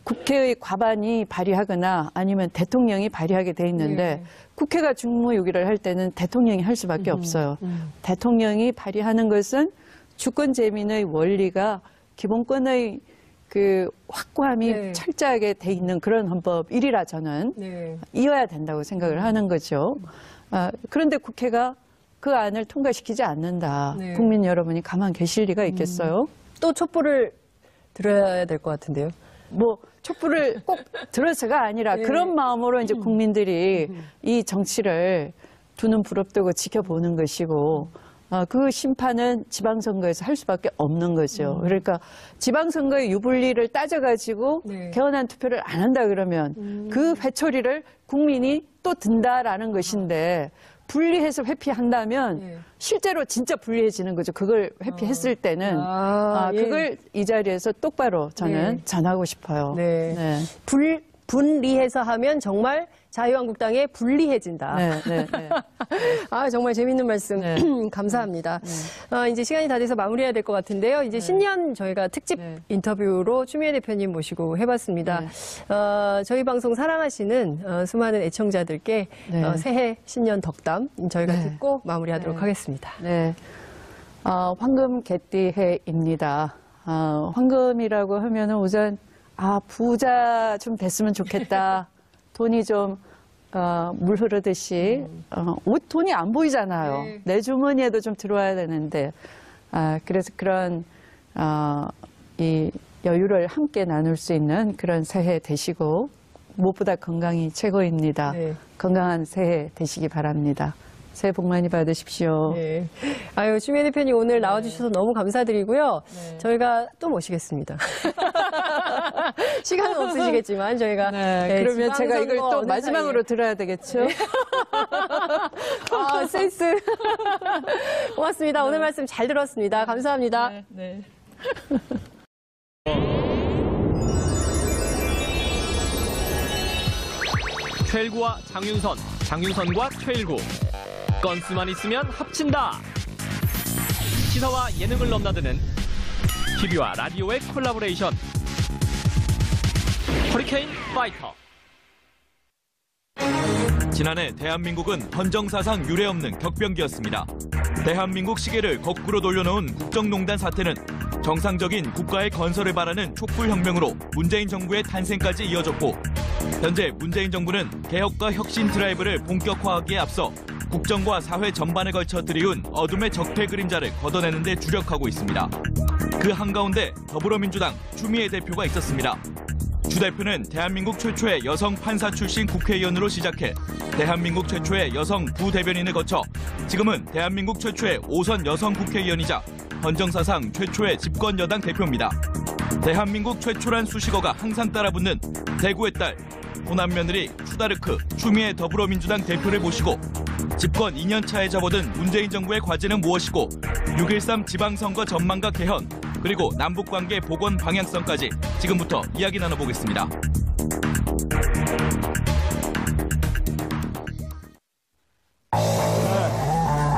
S5: 국회의 과반이 발의하거나 아니면 대통령이 발의하게 돼 있는데 국회가 직무유기를 할 때는 대통령이 할 수밖에 없어요. 대통령이 발의하는 것은 주권 재민의 원리가 기본권의 그 확고함이 철저하게 돼 있는 그런 헌법이라 저는 이어야 된다고 생각을 하는 거죠. 그런데 국회가 그 안을 통과시키지 않는다. 국민 여러분이 가만 계실 리가 있겠어요?
S4: 또 촛불을 들어야 될 것 같은데요.
S5: 뭐 촛불을 꼭 들어서가 아니라 그런 마음으로 이제 국민들이 이 정치를 두 눈 부릅뜨고 지켜보는 것이고 그 심판은 지방선거에서 할 수밖에 없는 거죠. 그러니까 지방선거의 유불리를 따져가지고 개헌안 투표를 안 한다 그러면 그 회초리를 국민이 또 든다라는 것인데 분리해서 회피한다면 실제로 진짜 불리해지는 거죠. 그걸 회피했을 때는 그걸 이 자리에서 똑바로 저는 전하고 싶어요.
S4: 분리해서 하면 정말 자유한국당에 불리해진다. 정말 재밌는 말씀 감사합니다. 이제 시간이 다 돼서 마무리해야 될 것 같은데요. 이제 신년 저희가 특집 인터뷰로 추미애 대표님 모시고 해봤습니다. 저희 방송 사랑하시는 수많은 애청자들께 새해 신년 덕담 저희가 듣고 마무리하도록 하겠습니다.
S5: 황금 개띠해입니다. 황금이라고 하면은 우선 부자 좀 됐으면 좋겠다. 돈이 좀 물 흐르듯이 돈이 안 보이잖아요. 내 주머니에도 좀 들어와야 되는데 그래서 그런 이 여유를 함께 나눌 수 있는 그런 새해 되시고 무엇보다 건강이 최고입니다. 건강한 새해 되시기 바랍니다. 새해 복 많이 받으십시오.
S4: 추미애 대표님 오늘 나와주셔서 너무 감사드리고요. 저희가 또 모시겠습니다. 시간은 없으시겠지만 저희가
S5: 그러면 제가 이걸 또 마지막으로 들어야 되겠죠?
S4: 센스. 고맙습니다. 오늘 말씀 잘 들었습니다. 감사합니다.
S1: 최일구와 장윤선, 장윤선과 최일구. 건수만 있으면 합친다. 시사와 예능을 넘나드는 TV와 라디오의 콜라보레이션. 허리케인 파이터.
S2: 지난해 대한민국은 헌정사상 유례없는 격변기였습니다. 대한민국 시계를 거꾸로 돌려놓은 국정농단 사태는 정상적인 국가의 건설을 바라는 촛불혁명으로 문재인 정부의 탄생까지 이어졌고, 현재 문재인 정부는 개혁과 혁신 드라이브를 본격화하기에 앞서 국정과 사회 전반에 걸쳐 들이운 어둠의 적폐 그림자를 걷어내는 데 주력하고 있습니다. 그 한가운데 더불어민주당 추미애 대표가 있었습니다. 추 대표는 대한민국 최초의 여성 판사 출신 국회의원으로 시작해 대한민국 최초의 여성 부대변인을 거쳐 지금은 대한민국 최초의 5선 여성 국회의원이자 헌정사상 최초의 집권여당 대표입니다. 대한민국 최초란 수식어가 항상 따라붙는 대구의 딸, 호남 며느리 추다르크 추미애 더불어민주당 대표를 모시고 집권 2년 차에 접어든 문재인 정부의 과제는 무엇이고 6.13 지방선거 전망과 개헌, 그리고 남북관계 복원 방향성까지 지금부터 이야기 나눠보겠습니다.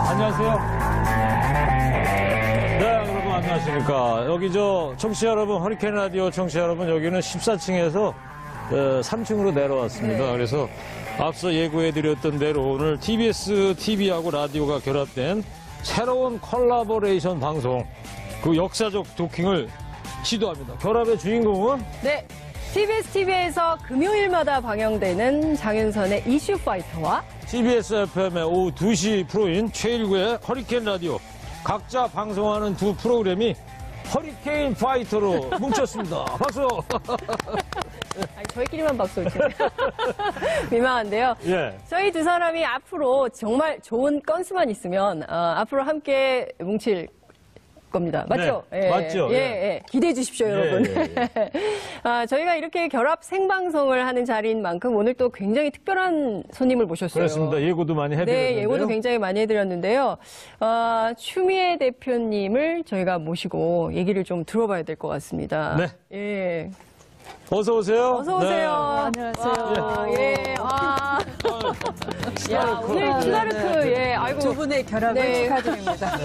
S3: 안녕하세요. 여러분 안녕하십니까. 여기 청취자 여러분, 허리케인 라디오 청취자 여러분, 여기는 14층에서 3층으로 내려왔습니다. 그래서 앞서 예고해드렸던 대로 오늘 TBS TV하고 라디오가 결합된 새로운 콜라보레이션 방송, 그 역사적 도킹을 시도합니다. 결합의 주인공은?
S4: TBS TV에서 금요일마다 방영되는 장윤선의 이슈 파이터와
S3: TBS FM의 오후 2시 프로인 최일구의 허리케인 라디오, 각자 방송하는 두 프로그램이 허리케인 파이터로 뭉쳤습니다. 박수!
S4: 저희끼리만 박수 치네. 민망한데요. 저희 두 사람이 앞으로 정말 좋은 건수만 있으면 앞으로 함께 뭉칠 겁니다. 맞죠?
S3: 맞죠.
S4: 기대해 주십시오, 여러분. 저희가 이렇게 결합 생방송을 하는 자리인 만큼 오늘 또 굉장히 특별한 손님을 모셨어요.
S3: 그렇습니다. 예고도 많이 해드렸는데요.
S4: 예고도 굉장히 많이 해드렸는데요. 추미애 대표님을 저희가 모시고 얘기를 좀 들어봐야 될 것 같습니다.
S3: 어서 오세요.
S4: 어서 오세요.
S5: 안녕하세요.
S4: 야, 오늘 키나르크, 예, 아이고.
S5: 두 분의 결합을
S4: 네.
S5: 축하드립니다.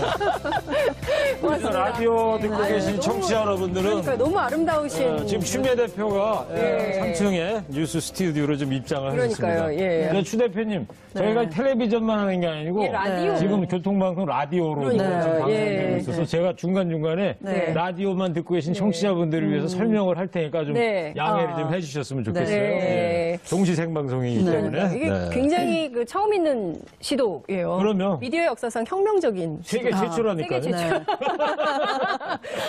S3: 라디오 듣고 계신 청취자 여러분들은
S4: 그러니까 너무 아름다우신.
S3: 지금 추미애 대표가 3층에 뉴스 스튜디오로 좀 입장을 하셨습니다.
S4: 그러니까요, 예.
S3: 근데 추 대표님, 저희가 텔레비전만 하는 게 아니고
S4: 예, 라디오.
S3: 지금 교통방송 라디오로 지금
S4: 그러니까요,
S3: 방송되고
S4: 예.
S3: 있어서 제가 중간중간에
S4: 네.
S3: 라디오만 듣고 계신 청취자분들을 위해서 설명을 할 테니까 좀
S4: 네.
S3: 양해를 좀 해주셨으면 좋겠어요.
S4: 네.
S3: 예. 동시 생방송이기 때문에.
S4: 이게
S3: 네.
S4: 굉장히 그 처음 있는 시도예요.
S3: 그럼요.
S4: 미디어 역사상 혁명적인.
S3: 세계 최초라니까요.
S4: 세계 최초.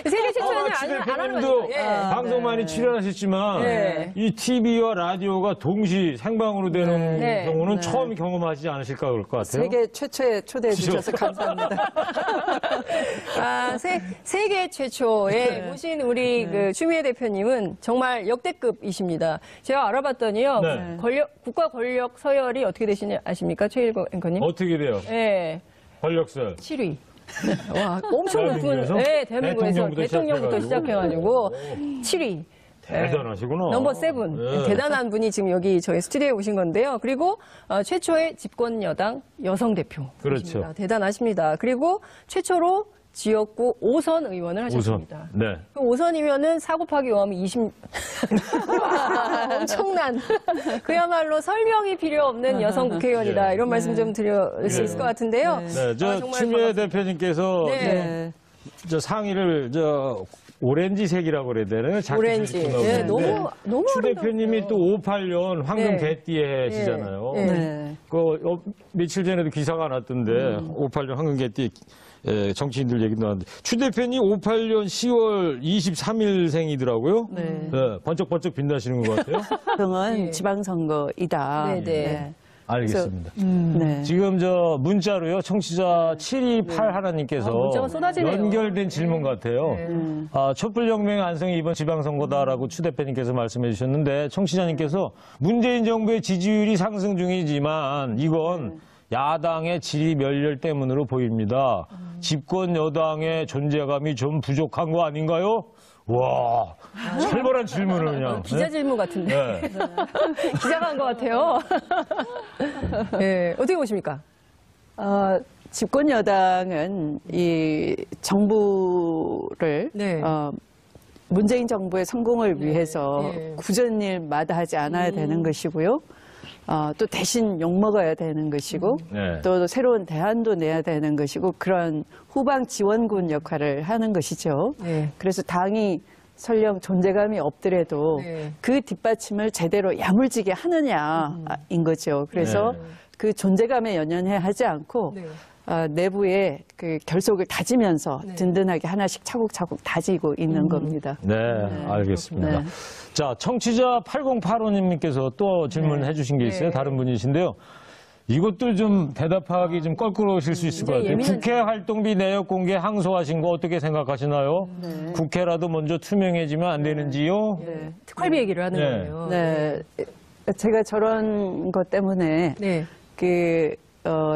S4: 세계 최초는
S3: 추
S4: 안 하는
S3: 대표님도
S4: 거죠. 예.
S3: 방송 많이 출연하셨지만
S4: 네.
S3: 이 TV와 라디오가 동시 생방으로 되는
S4: 네.
S3: 경우는 처음 경험하지 않으실까 그럴 것 같아요.
S5: 세계 최초에 초대해 주셔서 감사합니다.
S4: 세계 최초에 모신 우리 그 추미애 대표님은 정말 역대급이십니다. 제가 알아봤더니요.
S3: 네.
S4: 국가 권력 서열이 어떻게 되시냐 아십니까? 최일구 앵커님?
S3: 어떻게 돼요?
S4: 네.
S3: 권력설.
S4: 7위. 와, 엄청 높은,
S3: 대한민국에서?
S4: 네, 대한민국에서
S3: 시작해가지고.
S4: 대통령부터 시작해가지고 7위.
S3: 대단하시구나.
S4: 넘버 7.
S3: 네.
S4: 대단한 분이 지금 여기 저희 스튜디오에 오신 건데요. 그리고 최초의 집권 여당 여성 대표.
S3: 그렇죠.
S4: 대단하십니다. 그리고 최초로 지역구 5선 의원을 하셨습니다.
S3: 네.
S4: 그 5선이면은 4 곱하기 5하면 20. 엄청난. 그야말로 설명이 필요 없는 여성 국회의원이다. 이런 말씀 좀 드릴 수 있을 것 같은데요.
S3: 네, 저
S4: 정말
S3: 추미애
S4: 반갑습니다.
S3: 대표님께서
S4: 네.
S3: 저 상의를 오렌지색이라고 그래야 되나요?
S4: 오렌지. 네, 너무
S3: 추
S4: 아름다웠어요.
S3: 대표님이 또 58년 황금
S4: 네.
S3: 개띠해시잖아요.
S4: 네.
S5: 네.
S3: 며칠 전에도 기사가 났던데 58년 황금 개띠 정치인들 얘기도 나왔는데 추 대표님 58년 10월 23일생이더라고요.
S5: 네.
S3: 번쩍번쩍 빛나시는 것 같아요.
S5: 등은 지방선거이다.
S4: 네, 네.
S3: 알겠습니다.
S5: 네.
S3: 지금 문자로요, 청취자 728 하나님께서
S4: 문자가 쏟아지네요.
S3: 연결된 질문 같아요. 촛불혁명 안성이 이번 지방선거다라고 추 대표님께서 말씀해 주셨는데, 청취자님께서 문재인 정부의 지지율이 상승 중이지만 이건 야당의 질이 멸렬 때문으로 보입니다. 집권 여당의 존재감이 좀 부족한 거 아닌가요? 와, 살벌한 질문을 그냥.
S4: 기자 질문 같은데.
S3: 네.
S4: 기자가 한 것 같아요. 네, 어떻게 보십니까?
S5: 집권 여당은 이 정부를
S4: 네.
S5: 문재인 정부의 성공을 위해서
S4: 네.
S5: 굳은 일 마다하지 않아야 되는 것이고요. 또 대신 욕먹어야 되는 것이고
S3: 네.
S5: 또 새로운 대안도 내야 되는 것이고 그런 후방 지원군 역할을 하는 것이죠.
S4: 네.
S5: 그래서 당이 설령 존재감이 없더라도
S4: 네.
S5: 그 뒷받침을 제대로 야물지게 하느냐인 거죠. 그래서
S3: 네.
S5: 그 존재감에 연연해 하지 않고
S4: 네.
S5: 내부의 그 결속을 다지면서
S4: 네.
S5: 든든하게 하나씩 차곡차곡 다지고 있는 겁니다.
S3: 네, 알겠습니다.
S5: 네.
S3: 자, 청취자 8085님께서 또 질문해 주신 게 있어요.
S4: 네.
S3: 다른 분이신데요. 이것도 좀 대답하기 좀 껄끄러우실 수 있을 것 같아요.
S4: 예민한
S3: 국회 활동비 내역 공개 항소하신 거 어떻게 생각하시나요? 국회라도 먼저 투명해지면 안 되는지요?
S5: 네.
S4: 특활비 얘기를 하는
S3: 네.
S4: 거예요.
S5: 네. 제가 저런 것 때문에
S4: 네.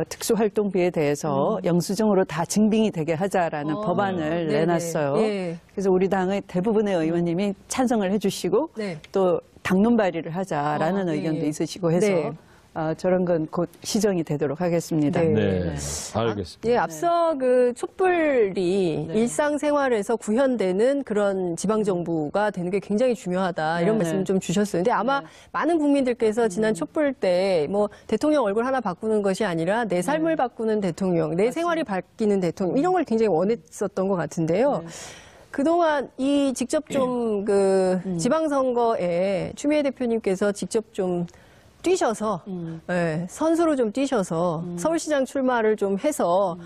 S5: 특수활동비에 대해서 영수증으로 다 증빙이 되게 하자라는 법안을
S4: 네네.
S5: 내놨어요.
S4: 네.
S5: 그래서 우리 당의 대부분의 의원님이 찬성을 해주시고
S4: 네.
S5: 또 당론 발의를 하자라는
S4: 네.
S5: 의견도 있으시고 해서
S4: 네.
S5: 저런 건 곧 시정이 되도록 하겠습니다.
S4: 네.
S3: 네, 알겠습니다.
S4: 예, 앞서 그 촛불이 일상생활에서 구현되는 그런 지방정부가 되는 게 굉장히 중요하다. 이런
S5: 네.
S4: 말씀 좀 주셨어요. 근데 아마 많은 국민들께서 지난 촛불 때 뭐 대통령 얼굴 하나 바꾸는 것이 아니라 내 삶을 바꾸는 대통령, 내 생활이 바뀌는 대통령, 이런 걸 굉장히 원했었던 것 같은데요. 그동안 이 직접 좀 그 지방선거에 추미애 대표님께서 직접 좀 뛰셔서 예, 선수로 좀 뛰셔서 서울시장 출마를 좀 해서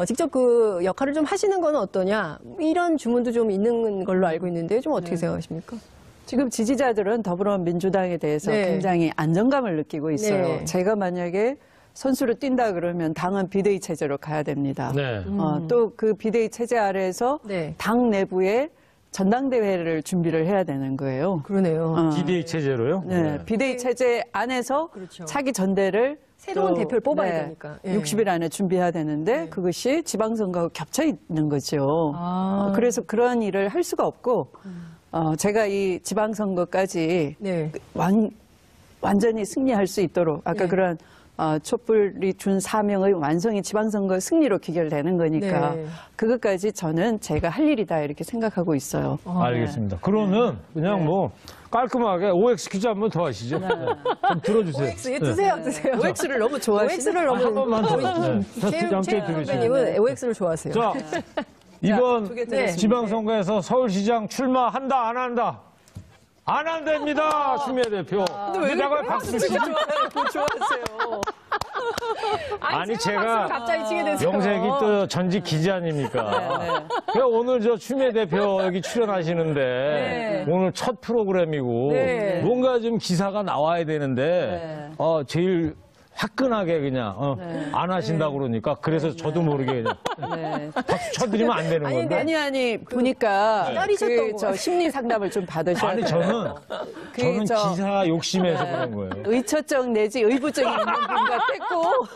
S4: 직접 그 역할을 좀 하시는 건 어떠냐 이런 주문도 좀 있는 걸로 알고 있는데 좀 어떻게 생각하십니까?
S5: 지금 지지자들은 더불어민주당에 대해서
S4: 네.
S5: 굉장히 안정감을 느끼고 있어요.
S4: 네.
S5: 제가 만약에 선수로 뛴다 그러면 당은 비대위 체제로 가야 됩니다.
S3: 네.
S5: 또 그 비대위 체제 아래에서
S4: 네.
S5: 당 내부에 전당대회를 준비를 해야 되는 거예요.
S4: 그러네요.
S3: 비대위 체제로요?
S5: 네, 비대위 체제 안에서
S4: 그렇죠.
S5: 차기 전대를
S4: 새로운
S5: 또,
S4: 대표를 뽑아야 되니까. 예.
S5: 60일 안에 준비해야 되는데 그것이 지방선거하고 겹쳐 있는 거죠.
S4: 아.
S5: 그래서 그런 일을 할 수가 없고 제가 이 지방선거까지
S4: 네.
S5: 완전히 승리할 수 있도록 아까
S4: 네.
S5: 그런 촛불이 준 사명의 완성이 지방선거 승리로 귀결되는 거니까
S4: 네.
S5: 그것까지 저는 제가 할 일이다 이렇게 생각하고 있어요.
S3: 알겠습니다. 그러면 그냥 뭐 깔끔하게 OX 퀴즈 한 번 더 하시죠. 네. 좀 들어주세요.
S4: OX 드세요, 드세요.
S5: OX를 너무 좋아하시네.
S4: OX를 너무
S3: 한 번만 더. 네.
S4: 최영 선배님은 OX를 좋아하세요.
S3: 자, 이번
S5: 두 개 드리겠습니다.
S3: 지방선거에서 서울시장 출마한다, 안 한다? 안 한답니다, 추미애 대표. 근데 내가 박수 치지?
S5: 좋아하세요.
S3: 아니, 제가
S4: 갑자기 치게 됐어요.
S3: 명색이 또 전직 기자 아닙니까? 그래서 오늘 저 추미애 대표 여기 출연하시는데 오늘 첫 프로그램이고
S4: 네.
S3: 뭔가 좀 기사가 나와야 되는데 제일 화끈하게 그냥 안 하신다고 그러니까 그래서 저도 모르게 그냥 박수 쳐드리면 안 되는 건데.
S5: 아니 보니까
S4: 기다리셨던 것
S5: 저
S4: 같아요.
S5: 심리 상담을 좀 받으셔야
S3: 아니
S5: 돼요.
S3: 저는
S5: 저-
S3: 기사 욕심에서 그런 거예요.
S5: 의처증 내지 의부증이 있는 분 같았고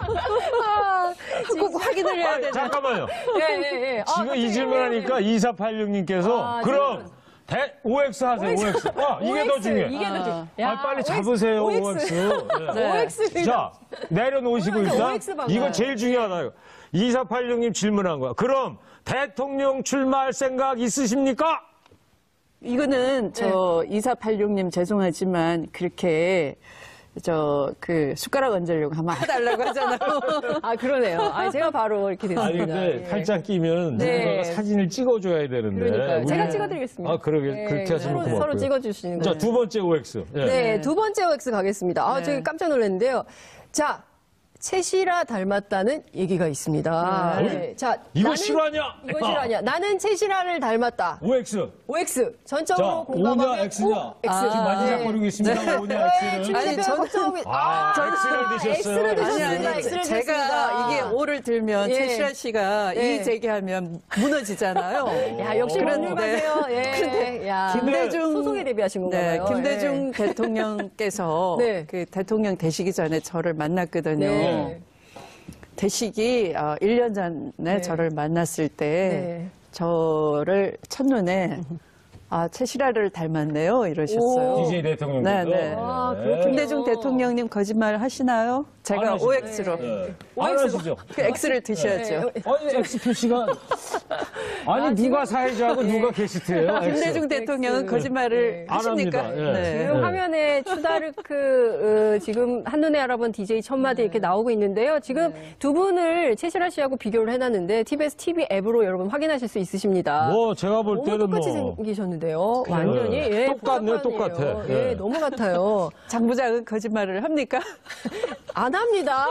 S5: 꼭 확인을 해야
S3: 아니,
S5: 되잖아.
S3: 잠깐만요.
S4: 예.
S3: 지금 이 질문하니까 2486님께서 그럼 OX 하세요, OX. 이게 더 중요해.
S4: 이게 더 중요해.
S3: 빨리 잡으세요, OX.
S4: OX.
S3: 자, 내려놓으시고 일단.
S4: OX 방법.
S3: 이거 제일 중요하다. 2486님 질문한 거야. 그럼 대통령 출마할 생각 있으십니까?
S5: 이거는 저 2486님 죄송하지만 그렇게 숟가락 얹으려고 하면 해달라고 하잖아요.
S4: 아, 그러네요. 제가 바로 이렇게 됐습니다.
S3: 아니, 근데
S4: 예.
S3: 팔짱 끼면
S4: 네.
S3: 누군가가 사진을 찍어줘야 되는데.
S4: 그러니까요. 제가
S3: 우리-
S4: 찍어드리겠습니다.
S3: 그렇게 하시면 고맙고요.
S4: 서로 찍어주시는
S3: 자,
S4: 거예요.
S3: 두 번째 OX. 예.
S4: 네, 두 번째 OX 가겠습니다. 저기 깜짝 놀랐는데요. 자, 채시라 닮았다는 얘기가 있습니다. 네. 자,
S3: 이거 실화냐?
S4: 이거 실화냐? 나는 채시라를 닮았다.
S3: OX.
S4: OX. 전적으로
S3: 자,
S4: 공감하면
S3: 오냐, X냐?
S4: O, X.
S3: 지금 만지작거리고 있습니다. 오냐, X는.
S4: 아니, 저는
S3: X를 드셨어요.
S4: X를 드셨습니다.
S5: 아니,
S4: X를
S5: 제가
S4: 드셨습니다.
S5: 이게 O를 들면
S4: 예.
S5: 최시라 씨가
S4: 예.
S5: 이의 제기하면 무너지잖아요.
S4: 야, 역시
S5: 그런데-
S4: 훌륭하세요. 예. 야,
S5: 김대중
S4: 소송에 대비하신 건가
S5: 네,
S4: 봐요.
S5: 김대중 대통령께서
S4: 네.
S5: 그 대통령 되시기 전에 저를 만났거든요.
S4: 네.
S5: 되시기 1년 전에 저를 만났을 때
S4: 네.
S5: 저를 첫눈에 최시라를 닮았네요 이러셨어요.
S3: DJ 대통령께서.
S5: 네. 김대중 대통령님 거짓말 하시나요?
S3: 안
S5: 제가
S3: 하시죠.
S5: OX로
S3: 안 하시죠?
S5: 그 X를 드셔야죠.
S3: 아니, X 표시가. 아니, 누가 사회자하고 누가 게스트예요? X.
S5: 김대중 대통령은 거짓말을
S3: 안
S5: 하십니까?
S3: 합니다. 예.
S4: 지금 화면에 추다르크 지금 한눈에 알아본 DJ 천마디 이렇게 나오고 있는데요. 지금 두 분을 채시라 씨하고 비교를 해놨는데 TBS TV 앱으로 여러분 확인하실 수 있으십니다.
S3: 뭐, 제가 볼
S4: 너무
S3: 때는
S4: 똑같이
S3: 뭐.
S4: 생기셨는데요. 완전히 예,
S3: 똑같네요,
S4: 복잡하네요.
S3: 똑같아.
S4: 예,
S3: 예.
S4: 너무 같아요.
S5: 장 부장은 거짓말을 합니까?
S4: 안 합니다.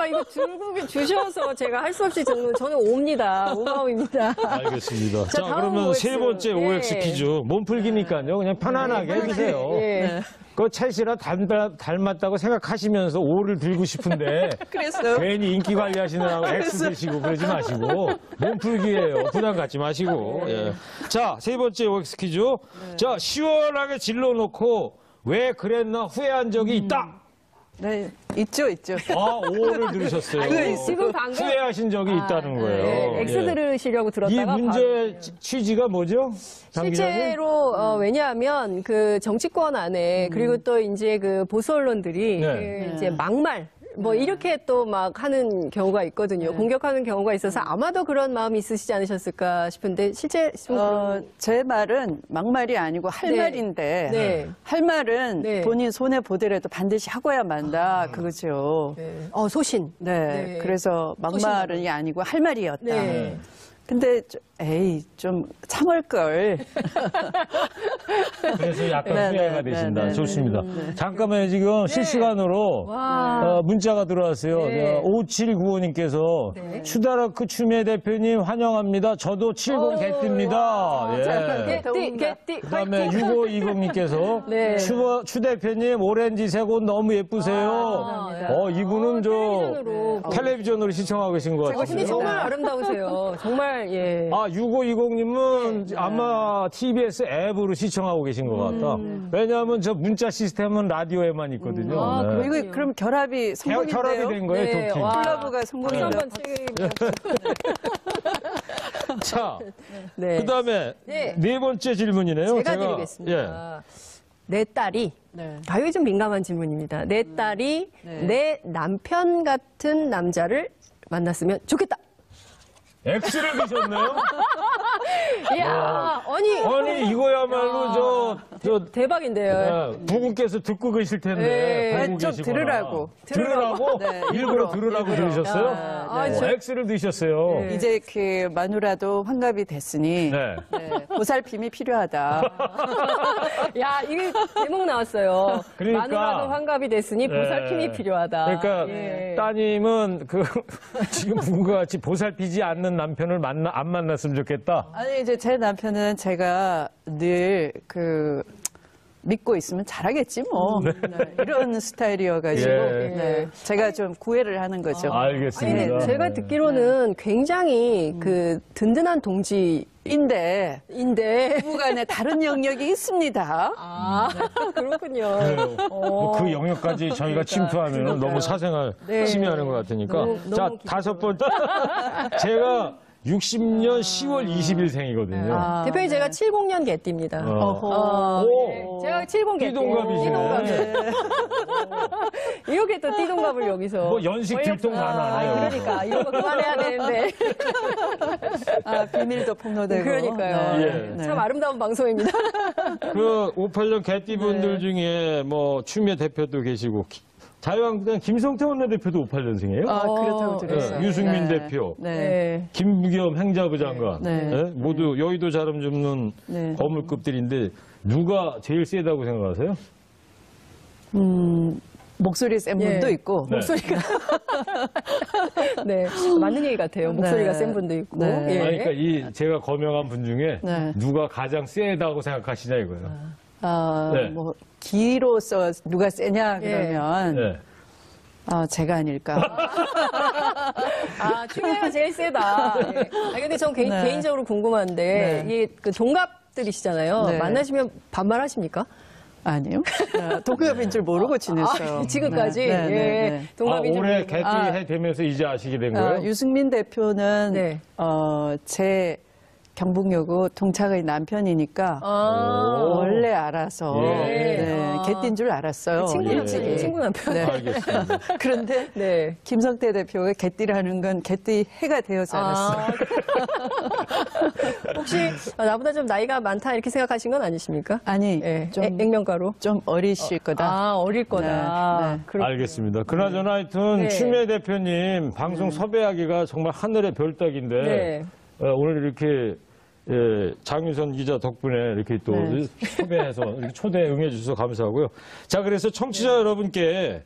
S4: 이거 들고 주셔서 제가 할 수 없이 저는 옵니다. 오마입니다.
S3: 알겠습니다. 자,
S4: 다음
S3: 그러면
S4: OX.
S3: 세 번째
S4: 예.
S3: OX 퀴즈. 몸풀기니까요. 그냥 편안하게 해주세요.
S4: 예.
S3: 그 채시라 닮았다고 생각하시면서 O를 들고 싶은데.
S5: 그랬어요.
S3: 괜히 인기 관리하시느라고 X 드시고 그러지 마시고. 몸풀기예요. 부담 갖지 마시고. 예. 자, 세 번째 OX 퀴즈. 자, 시원하게 질러놓고 왜 그랬나 후회한 적이 있다.
S5: 네, 있죠.
S3: O를 들으셨어요.
S4: 지금 방금
S3: 후회하신 적이 있다는 거예요.
S4: X
S3: 예.
S4: 들으시려고
S3: 이
S4: 들었다가
S3: 문제 취지가 뭐죠? 장 기자님?
S4: 실제로 왜냐하면 그 정치권 안에 그리고 또 이제 그 보수 언론들이
S3: 네.
S4: 그 이제 막말 뭐 이렇게 또 막 하는 경우가 있거든요. 공격하는 경우가 있어서 아마도 그런 마음이 있으시지 않으셨을까 싶은데 실제
S5: 제 말은 막말이 아니고 할
S4: 네.
S5: 말인데
S4: 네.
S5: 할 말은
S4: 네.
S5: 본인 손해 보더라도 반드시 하고야 만다 그거죠.
S4: 소신.
S5: 네,
S4: 네.
S5: 그래서 막말이 아니고 할 말이었다.
S4: 네.
S5: 근데 좀 참을 걸.
S3: 그래서 약간
S5: 네,
S3: 후회가
S5: 네,
S3: 되신다.
S5: 네, 네.
S3: 좋습니다. 잠깐만요. 지금 실시간으로 문자가 들어왔어요.
S4: 네.
S3: 5795님께서
S4: 네.
S3: 추다라크 추미애 대표님 환영합니다. 저도 70 개띠입니다. 예.
S4: 개띠.
S3: 그다음에 6520님께서
S4: 네.
S3: 추 대표님 오렌지색 옷 너무 예쁘세요.
S4: 감사합니다.
S3: 이분은
S4: 텔레비전으로.
S3: 텔레비전으로 시청하고 계신 것 같아요.
S4: 근데 정말 아름다우세요. 정말 예.
S3: 6520님은 아마 TBS 앱으로 시청하고 계신 것 같다. 왜냐하면 저 문자 시스템은 라디오에만 있거든요. 네.
S5: 이거 그럼 결합이 성공인데요.
S3: 결합이 된 거예요,
S4: 네,
S3: 도킹.
S4: 와.
S5: 클러브가 성공인데요.
S4: 한번 책임.
S3: 자,
S4: 네.
S3: 그 다음에
S4: 네.
S3: 네 번째 질문이네요.
S4: 제가 드리겠습니다. 내 딸이 이게 좀 민감한 질문입니다. 내 딸이 내 남편 같은 남자를 만났으면 좋겠다.
S3: X를 드셨네요?
S4: 이야,
S3: 아니, 이거야말로
S4: 대박인데요.
S3: 부군께서 듣고 계실 텐데.
S4: 네,
S3: 보고
S5: 좀
S3: 계시거나.
S5: 들으라고.
S3: 들으라고?
S5: 네,
S3: 일부러 들으라고 들으셨어요? X를 드셨어요.
S5: 이제 그 마누라도 환갑이 됐으니
S3: 네.
S5: 보살핌이 필요하다.
S4: 야, 이게 제목 나왔어요.
S3: 그러니까.
S4: 마누라도 환갑이 됐으니 보살핌이 필요하다.
S3: 그러니까
S4: 예.
S3: 따님은 지금 부부가 같이 보살피지 않는 남편을 안 만났으면 좋겠다.
S5: 아니 이제 제 남편은 제가 늘 믿고 있으면 잘하겠지 뭐 네, 이런 스타일이어가지고
S3: 예.
S5: 제가 좀 구애를 하는 거죠.
S3: 알겠습니다.
S4: 아니, 제가 듣기로는 굉장히 든든한 동지인데
S5: 부부간에 다른 영역이 있습니다.
S4: 그렇군요.
S3: 그래요. 그 영역까지 저희가 침투하면 너무 사생활 침해하는 것 같으니까.
S4: 너무
S3: 자, 다섯 번째. 제가 60년 10월 20일생이거든요.
S4: 대표님 제가 70년 개띠입니다. 제가 70 개띠.
S3: 띠동갑이시네.
S4: 이렇게 또 띠동갑을 여기서.
S3: 뭐 연식 들통 다 나네요.
S4: 그러니까 이런 거 그만해야 되는데.
S5: 비밀도 폭로되고.
S4: 그러니까요. 참 아름다운 방송입니다.
S3: 58년 개띠분들 중에 뭐 추미애 대표도 계시고 자유한국당 김성태 원내대표도 58년생이에요.
S5: 그렇다고 들었어요.
S3: 유승민 대표, 김부겸 행자부 장관, 모두 여의도 자름 줍는 거물급들인데 누가 제일 세다고 생각하세요?
S5: 목소리 센 분도 있고.
S4: 목소리가. 맞는 얘기 같아요. 목소리가 센 분도 있고.
S3: 그러니까 제가 거명한 분 중에 누가 가장 세다고 생각하시냐 이거예요.
S5: 뭐 기로서 누가 세냐 그러면 제가 아닐까.
S4: 추미애가 제일 세다. 근데 전 개인적으로 궁금한데 이게 그 동갑들이시잖아요. 만나시면 반말하십니까?
S5: 아니요. 동갑인 줄 모르고 지냈어요.
S4: 지금까지? 동갑인 줄
S3: 올해
S4: 모르고.
S3: 개띠 해 되면서 이제 아시게 된 거예요?
S5: 유승민 대표는 제 경북여고 동창의 남편이니까 원래 알아서 개띠인 줄 알았어요.
S4: 친구 남편.
S3: 알겠습니다.
S5: 그런데 김성태 대표가 개띠라는 건 개띠 해가 되어서 알았어요.
S4: 혹시 나보다 좀 나이가 많다 이렇게 생각하신 건 아니십니까?
S5: 아니, 좀
S4: 액면가로?
S5: 좀 어리실 거다.
S4: 어릴 거다.
S3: 알겠습니다. 그나저나 하여튼 추미애 대표님 방송 섭외하기가 정말 하늘의 별따기인데 오늘 이렇게 장윤선 기자 덕분에 이렇게 또 섭외해서 이렇게 초대 응해주셔서 감사하고요. 자, 그래서 청취자 여러분께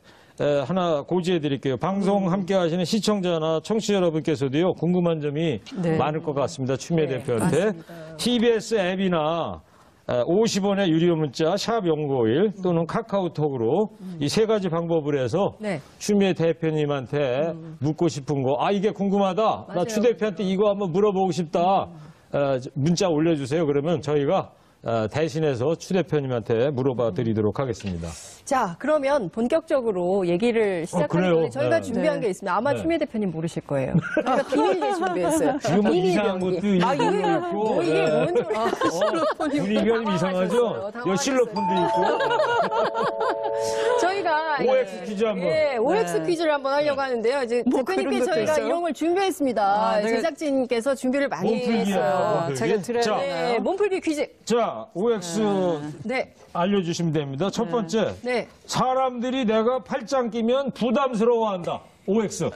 S3: 하나 고지해 드릴게요. 방송 함께 하시는 시청자나 청취자 여러분께서도요, 궁금한 점이 많을 것 같습니다. 추미애 대표한테. 맞습니다. TBS 앱이나 50원의 유료 문자 샵 0951 또는 카카오톡으로 이 세 가지 방법을 해서 추미애 대표님한테 묻고 싶은 거, 이게 궁금하다. 나 추 대표한테 이거 한번 물어보고 싶다. 문자 올려주세요. 그러면 저희가 대신해서 추 대표님한테 물어봐 드리도록 하겠습니다.
S4: 자, 그러면 본격적으로 얘기를 시작하기 전에 저희가 준비한 게 있습니다. 아마 추미애 대표님 모르실 거예요. 저희가 비밀계 준비했어요.
S3: 지금은 이상한 것도 있고.
S4: 이게 뭔
S3: 분위기가 좀 이상하죠? 실로폰도 있고.
S4: 저희가
S3: OX 퀴즈 한번.
S4: OX 퀴즈를 한번 하려고 하는데요. 이제 대표님께 저희가 이런 걸 준비했습니다. 제작진께서 준비를 많이 했어요.
S5: 제가 들어야
S4: 몸풀기 퀴즈.
S3: 자, OX 알려주시면 됩니다. 첫 번째. 사람들이 내가 팔짱 끼면 부담스러워한다. OX.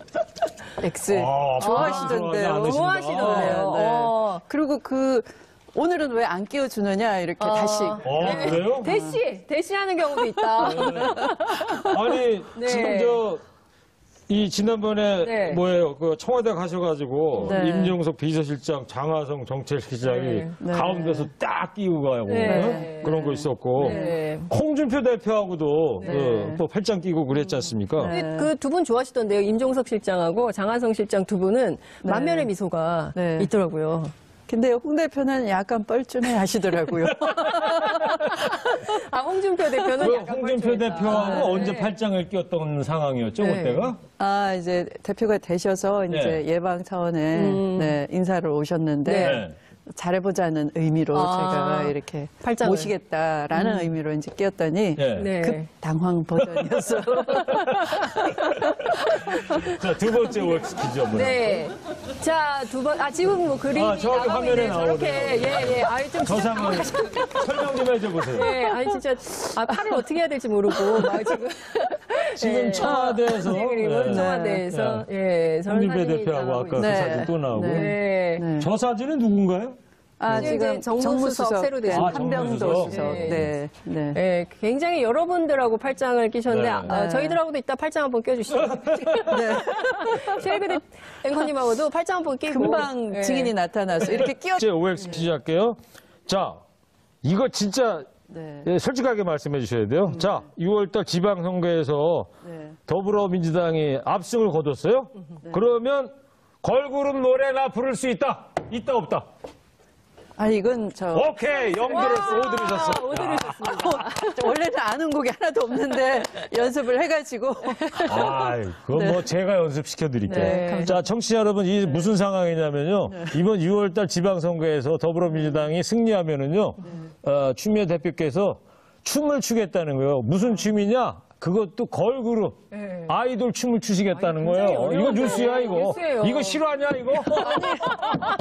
S5: X. 좋아하시던데요.
S4: 좋아하시던데요.
S5: 그리고 오늘은 왜 안 끼워주느냐 이렇게 다시.
S3: 그래요?
S4: 대시하는 경우도 있다.
S3: 아니 지금 지난번에 청와대 가셔가지고 임종석 비서실장, 장하성 정책실장이 가운데서 딱 끼고 가고 그런 거 있었고 홍준표 대표하고도 또 팔짱 끼고 그랬지 않습니까?
S4: 그 두 분 좋아하시던데요. 임종석 실장하고 장하성 실장 두 분은 만면의 미소가 있더라고요.
S5: 근데 홍 대표는 약간 뻘쭘해 하시더라고요.
S4: 홍준표 대표는 약간
S3: 홍준표 대표하고 언제 팔짱을 꼈던 상황이었죠, 그때가?
S5: 이제 대표가 되셔서 이제 예방 차원에 인사를 오셨는데 잘해보자는 의미로 제가 이렇게
S4: 팔짱을.
S5: 모시겠다라는 의미로 이제 끼웠더니
S4: 네.
S5: 급 당황 버전이었어요.
S3: 자, 두 번째 OX 퀴즈 한번.
S4: 네. 자, 지금 뭐 그림이
S3: 저기
S4: 나가고
S3: 화면에
S4: 있네요. 저렇게, 예. 아이, 좀
S3: 저 상황 설명 좀 해줘보세요.
S4: 네, 아니, 진짜, 팔을 어떻게 해야 될지 모르고, 막 지금.
S3: 지금 청와대에서.
S4: 그리고 청와대에서, 예, 저런
S3: 홍준표
S4: 사진이
S3: 대표하고
S4: 나가고
S3: 아까
S4: 있어요.
S3: 그 사진 또 나오고.
S4: 네.
S3: 저 사진은 누군가요?
S4: 지금 정무수석 새로 되신
S5: 한병도 수석.
S4: 네.
S5: 네.
S4: 네, 굉장히 여러분들하고 팔짱을 끼셨는데
S3: 네.
S4: 저희들하고도 이따 팔짱 한번 껴주시죠. 네. 최일구 앵커님하고도 팔짱 한번 끼고
S5: 금방 증인이 나타나서 이렇게 끼워.
S3: 이제 OX 퀴즈 할게요. 자, 이거 진짜 솔직하게 말씀해 주셔야 돼요. 자, 6월달 지방선거에서 더불어민주당이 압승을 거뒀어요. 그러면 걸그룹 노래나 부를 수 있다. 있다 없다.
S5: 이건
S3: 오케이, 0 들었어. 5 들으셨어.
S4: 5 들으셨습니다.
S5: 원래는 아는 곡이 하나도 없는데 연습을 해가지고.
S3: 그건 뭐 제가 연습시켜 드릴게요.
S4: 네.
S3: 자, 청취자 여러분, 이 무슨 상황이냐면요. 이번 6월달 지방선거에서 더불어민주당이 승리하면은요, 추미애 대표께서 춤을 추겠다는 거예요. 무슨 춤이냐? 그것도 걸그룹 아이돌 춤을 추시겠다는 거예요. 이거 뉴스야, 이거.
S4: 뉴스예요.
S3: 이거 실화냐, 이거?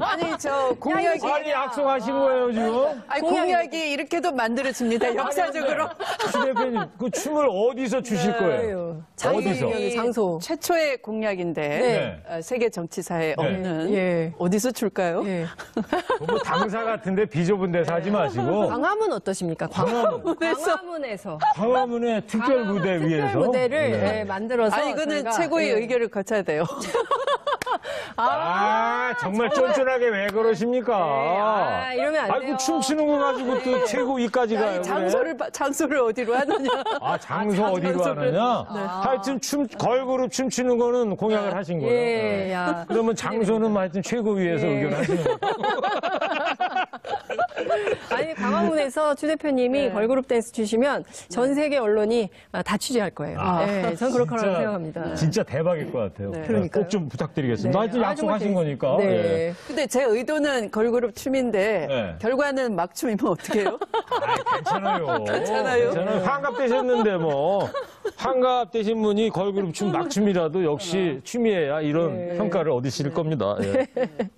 S5: 아니, 저 공약이.
S3: 아니, 약속하신 거예요, 지금?
S5: 공약이 이렇게도 만들어집니다, 역사적으로.
S3: 추 대표님, 그 춤을 어디서 추실 거예요? 어디서?
S4: 장소.
S5: 최초의 공약인데, 세계 정치사에 없는. 어디서 출까요?
S3: 뭐 당사 같은데 비좁은 데서 하지 마시고.
S4: 광화문 어떠십니까? 광화문에서.
S3: 광화문의 특별 무대 위에서.
S4: 특별 무대를 만들어서.
S5: 이거는 최고의 의결을 거쳐야 돼요.
S3: 정말 쫀쫀하게 왜 그러십니까?
S4: 이러면 안 돼요.
S3: 아이고, 춤추는 거 가지고 또 최고위까지 가요.
S5: 장소를 어디로 하느냐.
S3: 장소 어디로 하느냐? 하여튼 걸그룹 춤추는 거는 공약을 하신 거예요. 그러면 장소는 하여튼 최고위에서 의견하시는 거예요.
S4: 아니, 광화문에서 추 대표님이 걸그룹 댄스 추시면 전 세계 언론이 다 취재할 거예요. 전 그럴 거라고 생각합니다.
S3: 진짜 대박일 것 같아요.
S5: 그러니까요.
S3: 꼭 좀 부탁드리겠습니다. 하여튼 약속하신 거니까.
S5: 근데 제 의도는 걸그룹 춤인데 결과는 막춤이면 어떻게 해요?
S3: 괜찮아요.
S5: 괜찮아요.
S3: 환갑되셨는데 뭐. 환갑되신 분이 걸그룹 춤 막춤이라도 역시 춤이에야 이런 평가를 얻으실 겁니다.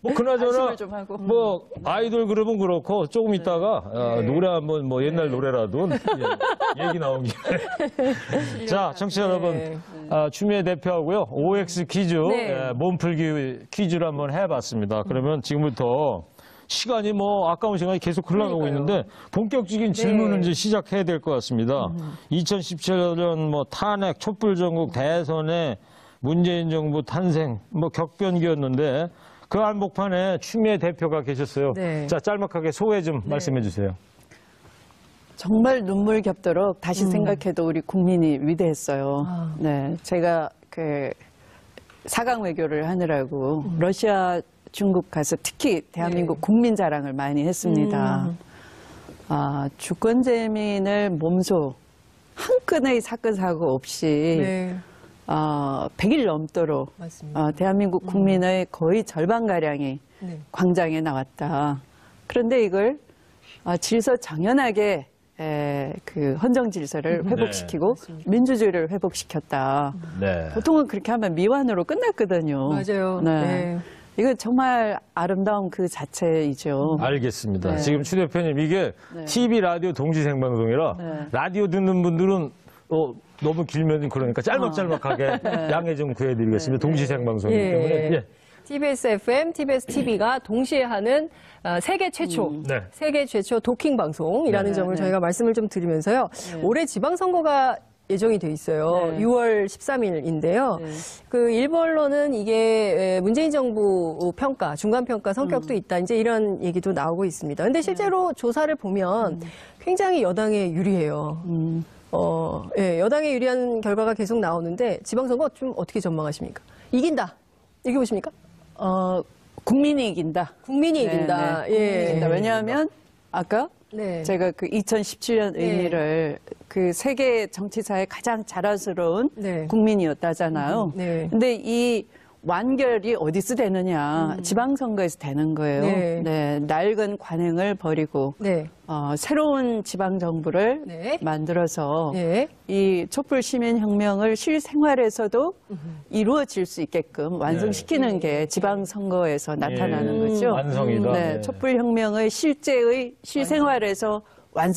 S3: 뭐 그나저나
S5: 좀 하고.
S3: 뭐 아이돌 그룹은 그렇고 조금 있다가 노래 한번 뭐 옛날 노래라도 얘기 나온 김에. 자, 청취자 여러분, 추미애 대표하고요 OX 퀴즈 몸풀기 퀴즈를 한번 해봤습니다. 그러면 지금부터 시간이 뭐 아까운 시간이 계속 흘러가고 있는데 본격적인 질문을 이제 시작해야 될 것 같습니다. 2017년 뭐 탄핵, 촛불 전국, 대선에 문재인 정부 탄생, 뭐 격변기였는데 그 한복판에 추미애 대표가 계셨어요. 자, 짤막하게 소회 좀 말씀해 주세요.
S5: 정말 눈물 겹도록 다시 생각해도 우리 국민이 위대했어요. 네, 제가 그 4강 외교를 하느라고 러시아, 중국 가서 특히 대한민국 국민 자랑을 많이 했습니다. 주권재민을 몸소 한 건의 사건 사고 없이 100일 넘도록 대한민국 국민의 거의 절반가량이 광장에 나왔다. 그런데 이걸 질서정연하게 그 헌정 질서를 회복시키고 민주주의를 회복시켰다. 보통은 그렇게 하면 미완으로 끝났거든요.
S4: 맞아요.
S5: 이건 정말 아름다운 그 자체이죠.
S3: 알겠습니다. 지금 추 대표님 이게 TV 라디오 동시 생방송이라 라디오 듣는 분들은 너무 길면 그러니까 짤막짤막하게 양해 좀 구해드리겠습니다. 동시 생방송이기 때문에.
S4: TBS FM, TBS TV가 동시에 하는 세계 최초, 세계 최초 도킹 방송이라는 점을 저희가 말씀을 좀 드리면서요. 올해 지방선거가 예정이 돼 있어요. 6월 13일인데요. 그 일부 언론은 이게 문재인 정부 평가, 중간 평가 성격도 있다. 이제 이런 얘기도 나오고 있습니다. 근데 실제로 조사를 보면 굉장히 여당에 유리해요. 여당에 유리한 결과가 계속 나오는데 지방선거 좀 어떻게 전망하십니까? 이긴다. 이렇게 보십니까?
S5: 국민이 이긴다.
S4: 국민이 이긴다.
S5: 이긴다. 왜냐하면 아까 제가 그 2017년 의미를 그 세계 정치사의 가장 자랑스러운 국민이었다잖아요. 근데 이 완결이 어디서 되느냐. 지방선거에서 되는 거예요.
S4: 네.
S5: 네, 낡은 관행을 버리고
S4: 네.
S5: 새로운 지방정부를
S4: 네.
S5: 만들어서
S4: 네.
S5: 이 촛불시민혁명을 실생활에서도 이루어질 수 있게끔 완성시키는 게 지방선거에서 나타나는 거죠.
S3: 완성이다.
S5: 네, 촛불혁명의 실제의 실생활에서 완성